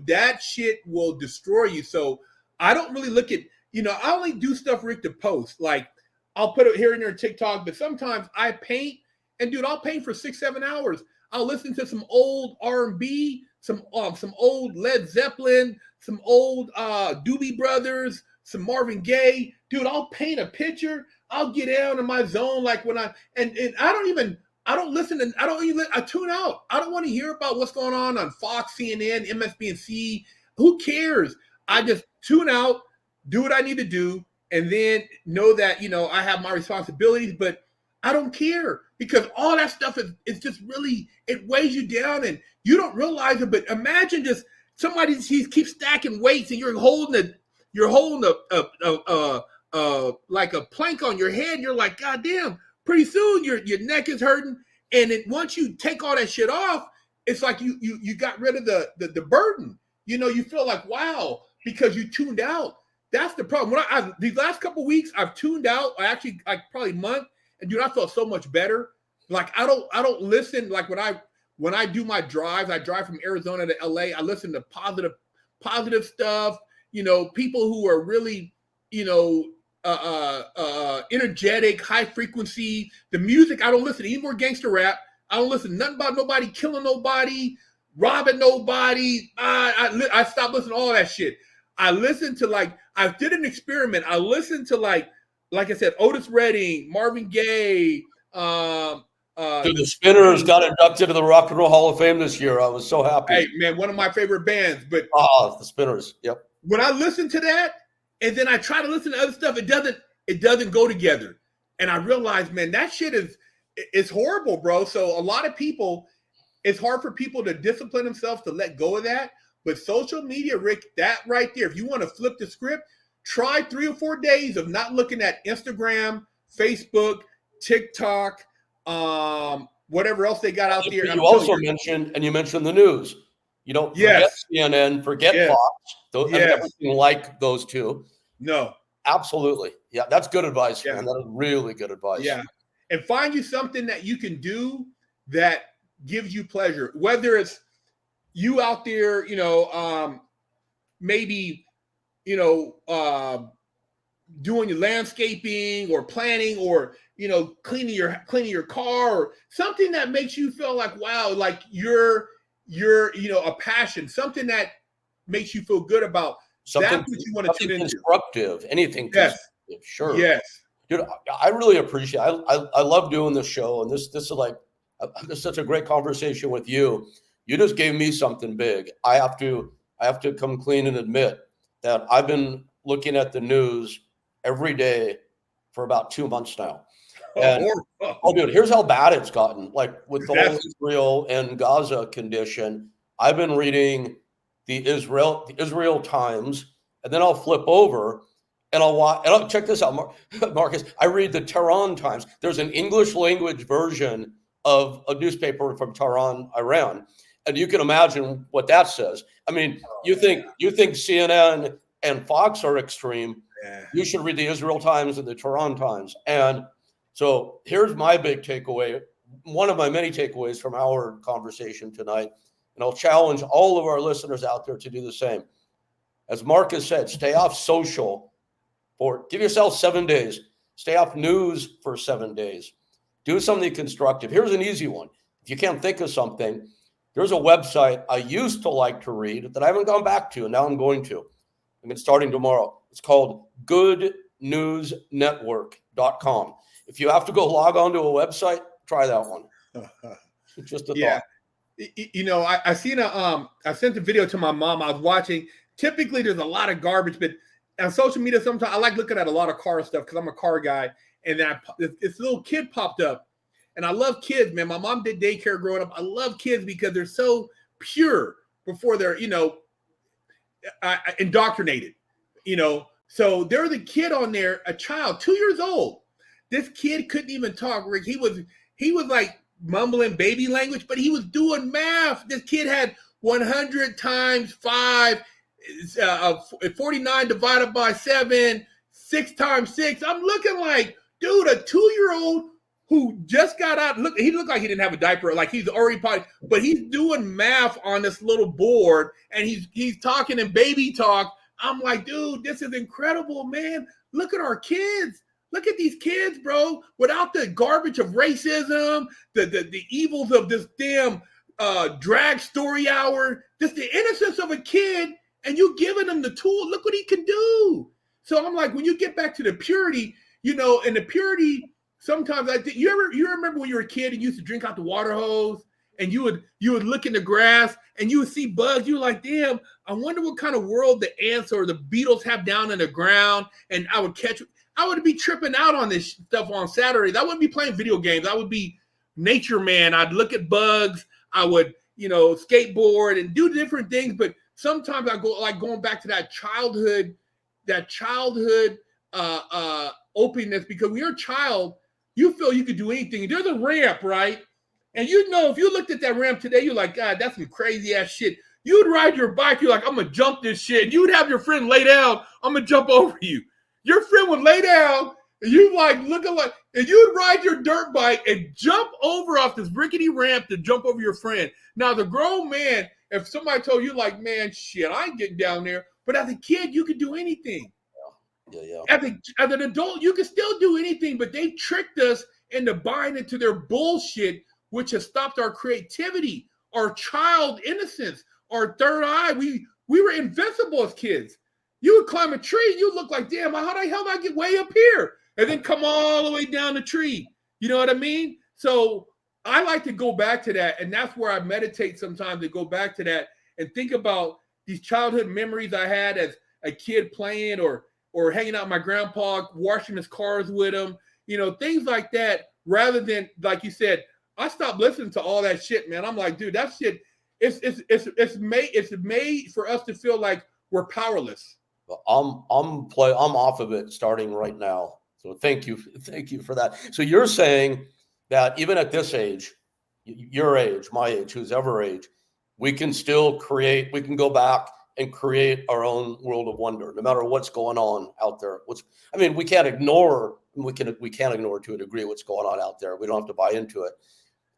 that shit will destroy you. So I don't really look at, I only do stuff, Rick, to post. Like, I'll put it here and there on TikTok, but sometimes I paint, and dude, I'll paint for 6-7 hours. I'll listen to some old R&B, some old Led Zeppelin, some old Doobie Brothers, some Marvin Gaye. Dude, I'll paint a picture. I'll get down in my zone, like when I tune out. I don't want to hear about what's going on Fox, CNN, MSNBC. Who cares? I just tune out, do what I need to do, and then know that, I have my responsibilities, but I don't care, because all that stuff is just really, it weighs you down and you don't realize it. But imagine just somebody keeps stacking weights and you're holding like a plank on your head. And you're like, God damn, pretty soon your neck is hurting. And then once you take all that shit off, it's like you got rid of the burden. You feel like, wow, because you tuned out. That's the problem. These last couple of weeks, I've tuned out. I actually, like, probably a month. And dude, I felt so much better. Like, I don't listen. Like, when I do my drives, I drive from Arizona to LA. I listen to positive stuff. People who are really, energetic, high frequency. The music, I don't listen to any more gangster rap. I don't listen to nothing about nobody killing nobody, robbing nobody. I stopped listening to all that shit. I listened to, like, I did an experiment. I listened to, like I said, Otis Redding, Marvin Gaye. Dude, the Spinners got inducted to the Rock and Roll Hall of Fame this year. I was so happy. Hey, man, one of my favorite bands. But the Spinners. Yep. When I listen to that, and then I try to listen to other stuff, it doesn't go together. And I realize, man, that shit is horrible, bro. So a lot of people, it's hard for people to discipline themselves to let go of that. But social media, Rick, that right there, if you want to flip the script, try 3 or 4 days of not looking at Instagram, Facebook, TikTok, whatever else they got out there. You also mentioned the news. Forget CNN, forget Fox, and everything like those two. No. Absolutely. Yeah, that's good advice, man. That is really good advice. Yeah. And find you something that you can do that gives you pleasure. Whether it's you out there, maybe, doing your landscaping or planning, or, cleaning your car, or something that makes you feel like, wow, like you're a passion, something that makes you feel good about. That's what you want to tune into. Constructive, anything constructive, sure. Yes. Dude, I really appreciate it. I love doing this show, and this is like, this is such a great conversation with you. You just gave me something big. I have to come clean and admit that I've been looking at the news every day for about 2 months now. And, dude, here's how bad it's gotten. Like, with the whole Israel and Gaza condition, I've been reading the Israel Times, and then I'll flip over and I'll watch. And I'll check this out, Marcus. I read the Tehran Times. There's an English language version of a newspaper from Tehran, Iran. And you can imagine what that says. I mean, you think CNN and Fox are extreme. Yeah. You should read the Israel Times and the Tehran Times. And so here's my big takeaway, one of my many takeaways from our conversation tonight. And I'll challenge all of our listeners out there to do the same. As Marcus said, stay off social give yourself 7 days. Stay off news for 7 days. Do something constructive. Here's an easy one. If you can't think of something, there's a website I used to like to read that I haven't gone back to, and now I'm going to. I'm starting tomorrow. It's called goodnewsnetwork.com. If you have to go log on to a website, try that one. Just a thought. You know, I seen I sent a video to my mom. I was watching. Typically, there's a lot of garbage, but on social media, sometimes I like looking at a lot of car stuff because I'm a car guy. And then this little kid popped up, and I love kids, man. My mom did daycare growing up. I love kids because they're so pure before they're, indoctrinated, So there was a kid on there, a child, 2 years old. This kid couldn't even talk, Rick. He was like mumbling baby language, but he was doing math. This kid had 100 times 5, 49 divided by 7, 6 times 6. I'm looking like, dude, a 2-year-old who just got out. He looked like he didn't have a diaper, like he's already but he's doing math on this little board, and he's talking in baby talk. I'm like, dude, this is incredible, man. Look at our kids. Look at these kids, bro. Without the garbage of racism, the evils of this damn drag story hour, just the innocence of a kid, and you giving him the tool. Look what he can do. So I'm like, when you get back to the purity, and the purity, sometimes I think you remember when you were a kid and you used to drink out the water hose, and you would look in the grass and you would see bugs. You were like, damn, I wonder what kind of world the ants or the beetles have down in the ground. And I would be tripping out on this stuff on Saturdays. I wouldn't be playing video games. I would be nature man. I'd look at bugs. I would, skateboard and do different things. But sometimes I go going back to that childhood openness, because when you're a child, you feel you could do anything. There's a ramp, right? And if you looked at that ramp today, you're like, God, that's some crazy ass shit. You'd ride your bike, you're like, I'm gonna jump this shit. And you'd have your friend lay down, I'm gonna jump over you. Your friend would lay down, and you like looking like, and you'd ride your dirt bike and jump over off this rickety ramp to jump over your friend. Now, the grown man, if somebody told you, like, man, shit, I ain't getting down there. But as a kid, you could do anything. Yeah. As an adult, you can still do anything, but they tricked us into buying into their bullshit, which has stopped our creativity, our child innocence, our third eye. We were invincible as kids. You would climb a tree, you look like, damn, how the hell did I get way up here? And then come all the way down the tree. You know what I mean? So I like to go back to that, and that's where I meditate sometimes, to go back to that and think about these childhood memories I had as a kid playing or hanging out with my grandpa, washing his cars with him, things like that, rather than, like you said, I stopped listening to all that shit, man. I'm like, dude, that shit, it's made for us to feel like we're powerless. I'm off of it starting right now. So thank you for that. So you're saying that even at this age, your age, my age, whose ever age, we can still create. We can go back and create our own world of wonder, no matter what's going on out there. We can't ignore. We can't ignore to a degree what's going on out there. We don't have to buy into it.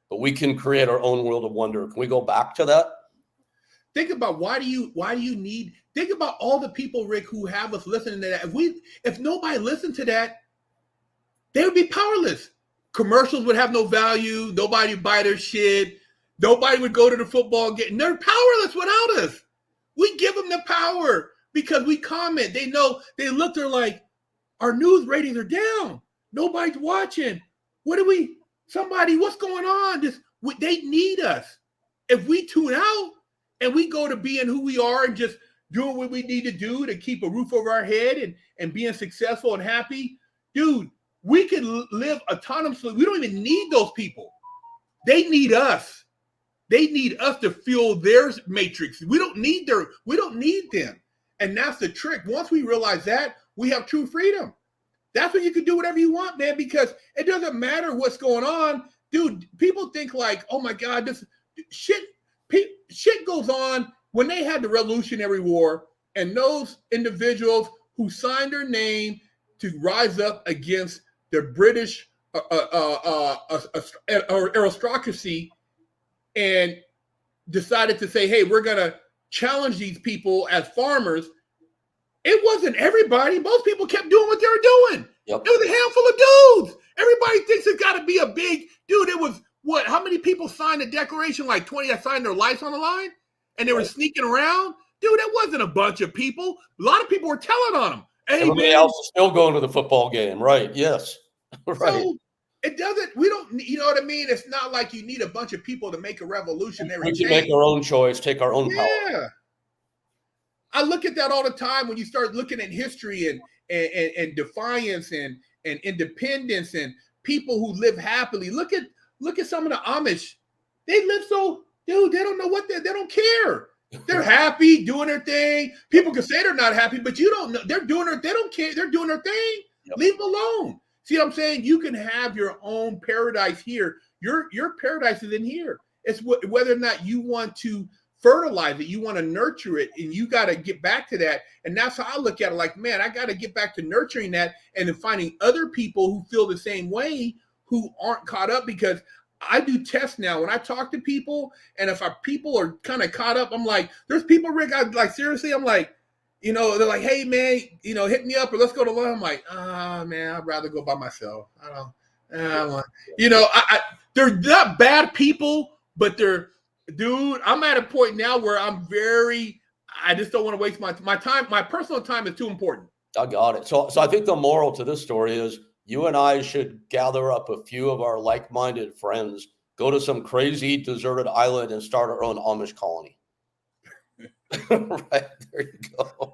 But we can create our own world of wonder. Can we go back to that? Think about think about all the people, Rick, who have us listening to that. If nobody listened to that, they would be powerless. Commercials would have no value. Nobody would buy their shit. Nobody would go to the football game. They're powerless without us. We give them the power because we comment. They know, they look, they're like, our news ratings are down. Nobody's watching. What's going on? They need us. If we tune out and we go to being who we are and just doing what we need to do to keep a roof over our head and being successful and happy, dude, we can live autonomously. We don't even need those people. They need us. They need us to fuel their matrix. We don't need them. And that's the trick. Once we realize that, we have true freedom. That's when you can do whatever you want, man, because it doesn't matter what's going on. Dude, people think like, oh my God, this shit. shit goes on when they had the Revolutionary War, and those individuals who signed their name to rise up against the British aristocracy and decided to say, hey, we're going to challenge these people as farmers. It wasn't everybody. Most people kept doing what they were doing. Yep. It was a handful of dudes. Everybody thinks it's got to be a big dude. It was what? How many people signed the Declaration? Like 20 that signed their lives on the line, and they were sneaking around. Dude, it wasn't a bunch of people. A lot of people were telling on them. Hey, everybody else is still going to the football game, right? Yes, right. So it doesn't. We don't. You know what I mean? It's not like you need a bunch of people to make a revolutionary We can change. make our own choice, take our own power. Yeah. I look at that all the time when you start looking at history and defiance and independence and people who live happily. Look at some of the Amish. They live so, dude, they don't know what they don't care. They're happy doing their thing. People can say they're not happy, but you don't know. They're doing they don't care. They're doing their thing. Yep. Leave them alone. See what I'm saying? You can have your own paradise here. Your paradise is in here. It's whether or not you want to fertilize it, you want to nurture it, and you got to get back to that. And that's how I look at it. Like, man, I got to get back to nurturing that and then finding other people who feel the same way, who aren't caught up. Because I do tests now when I talk to people, and if our people are kind of caught up, I'm like, there's people, Rick, I like, seriously, I'm like, you know, they're like, hey man, you know, hit me up or let's go to lunch. I'm like, man, I'd rather go by myself. I don't want, you know, they're not bad people, but they're, dude, I'm at a point now where I just don't want to waste my time. My personal time is too important. I got it. So I think the moral to this story is you and I should gather up a few of our like-minded friends, go to some crazy deserted island and start our own Amish colony. Right, there you go.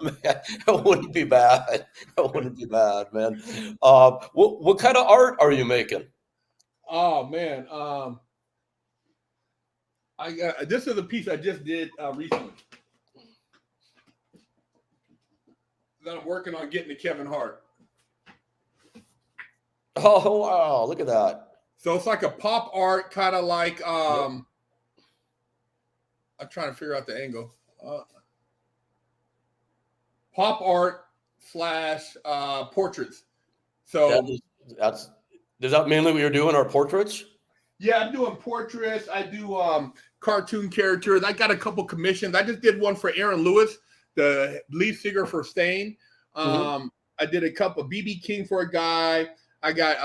Man, it wouldn't be bad. It wouldn't be bad, man. What kind of art are you making? Oh man. This is a piece I just did recently that I'm working on getting to Kevin Hart. Oh wow, look at that. So it's like a pop art, kind of like I'm trying to figure out the angle. Pop art / portraits. So is that mainly what you're doing, our portraits? Yeah, I'm doing portraits. I do cartoon characters. I got a couple commissions. I just did one for Aaron Lewis, the lead singer for Stain. I did a couple of BB King for a guy. I got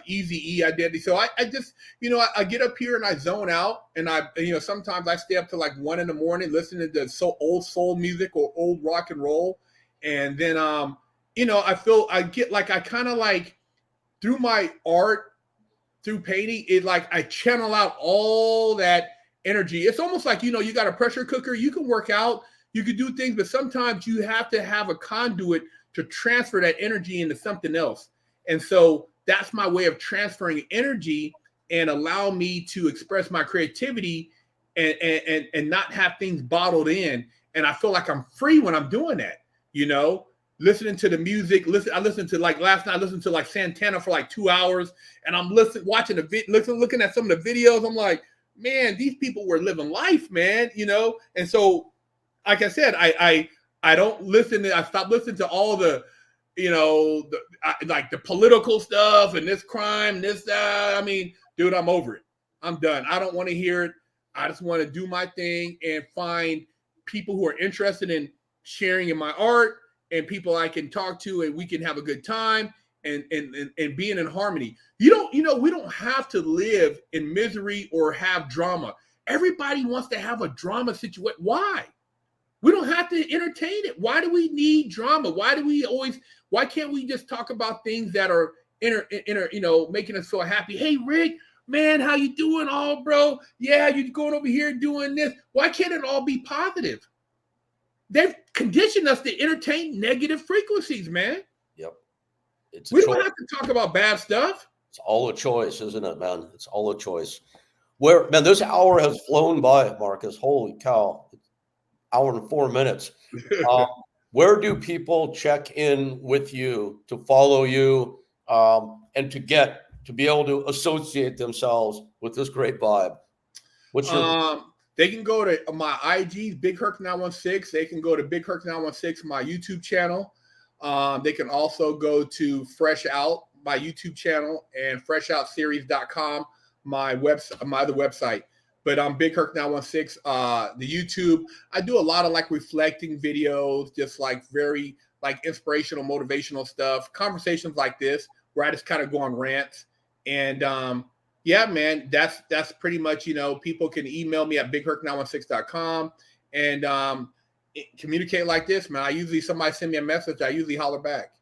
Eazy-E. I did. So I just, you know, I get up here and I zone out, and sometimes I stay up to like 1 a.m. listening to old soul music or old rock and roll, and then I get like I kind of like through my art. Through painting, I channel out all that energy. It's almost like, you got a pressure cooker. You can work out, you can do things, but sometimes you have to have a conduit to transfer that energy into something else. And so that's my way of transferring energy and allow me to express my creativity and not have things bottled in. And I feel like I'm free when I'm doing that, listening to the music. I listened to last night, I listened to Santana for 2 hours, and I'm watching looking at some of the videos. I'm like, man, these people were living life, man, And so, like I said, I don't listen I stopped listening to all the, the political stuff and this crime, that. I mean, dude, I'm over it. I'm done. I don't want to hear it. I just want to do my thing and find people who are interested in sharing in my art, and people I can talk to, and we can have a good time and being in harmony. We don't have to live in misery or have drama. Everybody wants to have a drama situation. Why? We don't have to entertain it. Why do we need drama? Why can't we just talk about things that are making us so happy? Hey, Rick, man, how you doing? Oh, bro. Yeah, you're going over here doing this. Why can't it all be positive? They've conditioned us to entertain negative frequencies, man. Yep. We don't have to talk about bad stuff. It's all a choice, isn't it, man? It's all a choice. Man, this hour has flown by, Marcus. Holy cow. Hour and 4 minutes. Where do people check in with you to follow you and to be able to associate themselves with this great vibe? What's your They can go to my IG, Big Herc 916. They can go to Big Herc 916, my YouTube channel. They can also go to Fresh Out, my YouTube channel, and freshoutseries.com, my other website. But I'm Big Herc 916. The YouTube, I do a lot of like reflecting videos, just like very like inspirational, motivational stuff, conversations like this where I just kind of go on rants. And yeah, man, that's pretty much, people can email me at bigherc916.com and communicate like this, man. Somebody send me a message, I usually holler back.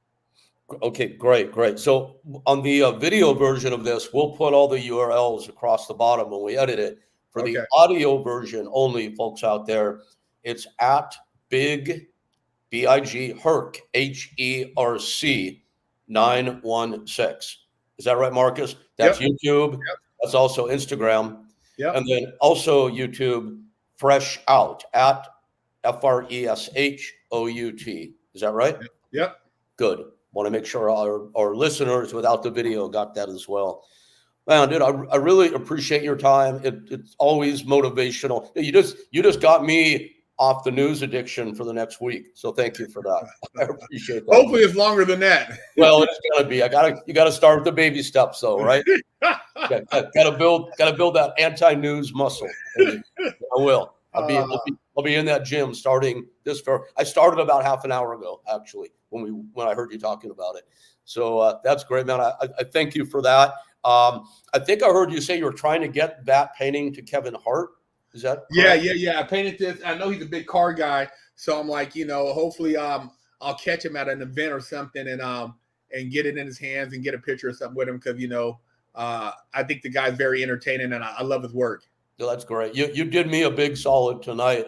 Okay, great. So on the video version of this, we'll put all the URLs across the bottom when we edit it. For the audio version only, folks out there, it's at Big Herc, HERC 916. Is that right, Marcus? That's YouTube. That's also Instagram. And then also YouTube, Fresh Out, at FRESHOUT. Is that right? Yep. Good. Want to make sure our listeners without the video got that as well. Man, dude, I really appreciate your time. It's always motivational. You just got me off the news addiction for the next week. So thank you for that. I appreciate that. Hopefully it's longer than that. Well, it's gonna be. You gotta start with the baby steps though, right? Gotta build that anti-news muscle. I will. I'll be in that gym starting this. I started about half an hour ago, actually, when I heard you talking about it. So that's great, man. I thank you for that. I think I heard you say you were trying to get that painting to Kevin Hart. Is that correct? Yeah. I painted this. I know he's a big car guy, so I'm like, hopefully I'll catch him at an event or something and get it in his hands and get a picture or something with him because I think the guy's very entertaining and I love his work. Yeah, that's great. You did me a big solid tonight.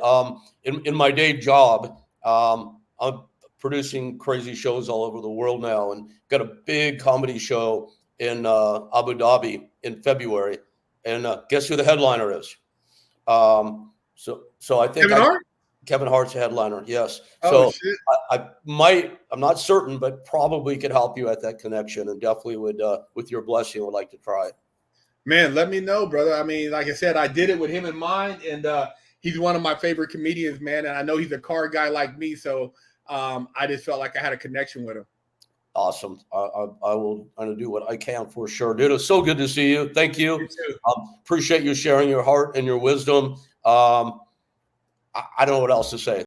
In my day job, I'm producing crazy shows all over the world now, and got a big comedy show in Abu Dhabi in February. And guess who the headliner is? So I think Kevin Hart's a headliner. Yes. Oh, so shit. I'm not certain, but probably could help you at that connection, and definitely would, with your blessing, would like to try it. Man, let me know, brother. I mean, like I said, I did it with him in mind, and he's one of my favorite comedians, man. And I know he's a car guy like me, so I just felt like I had a connection with him. Awesome. I will do what I can for sure, dude. It's so good to see you. Thank you. You too. Appreciate you sharing your heart and your wisdom. I don't know what else to say.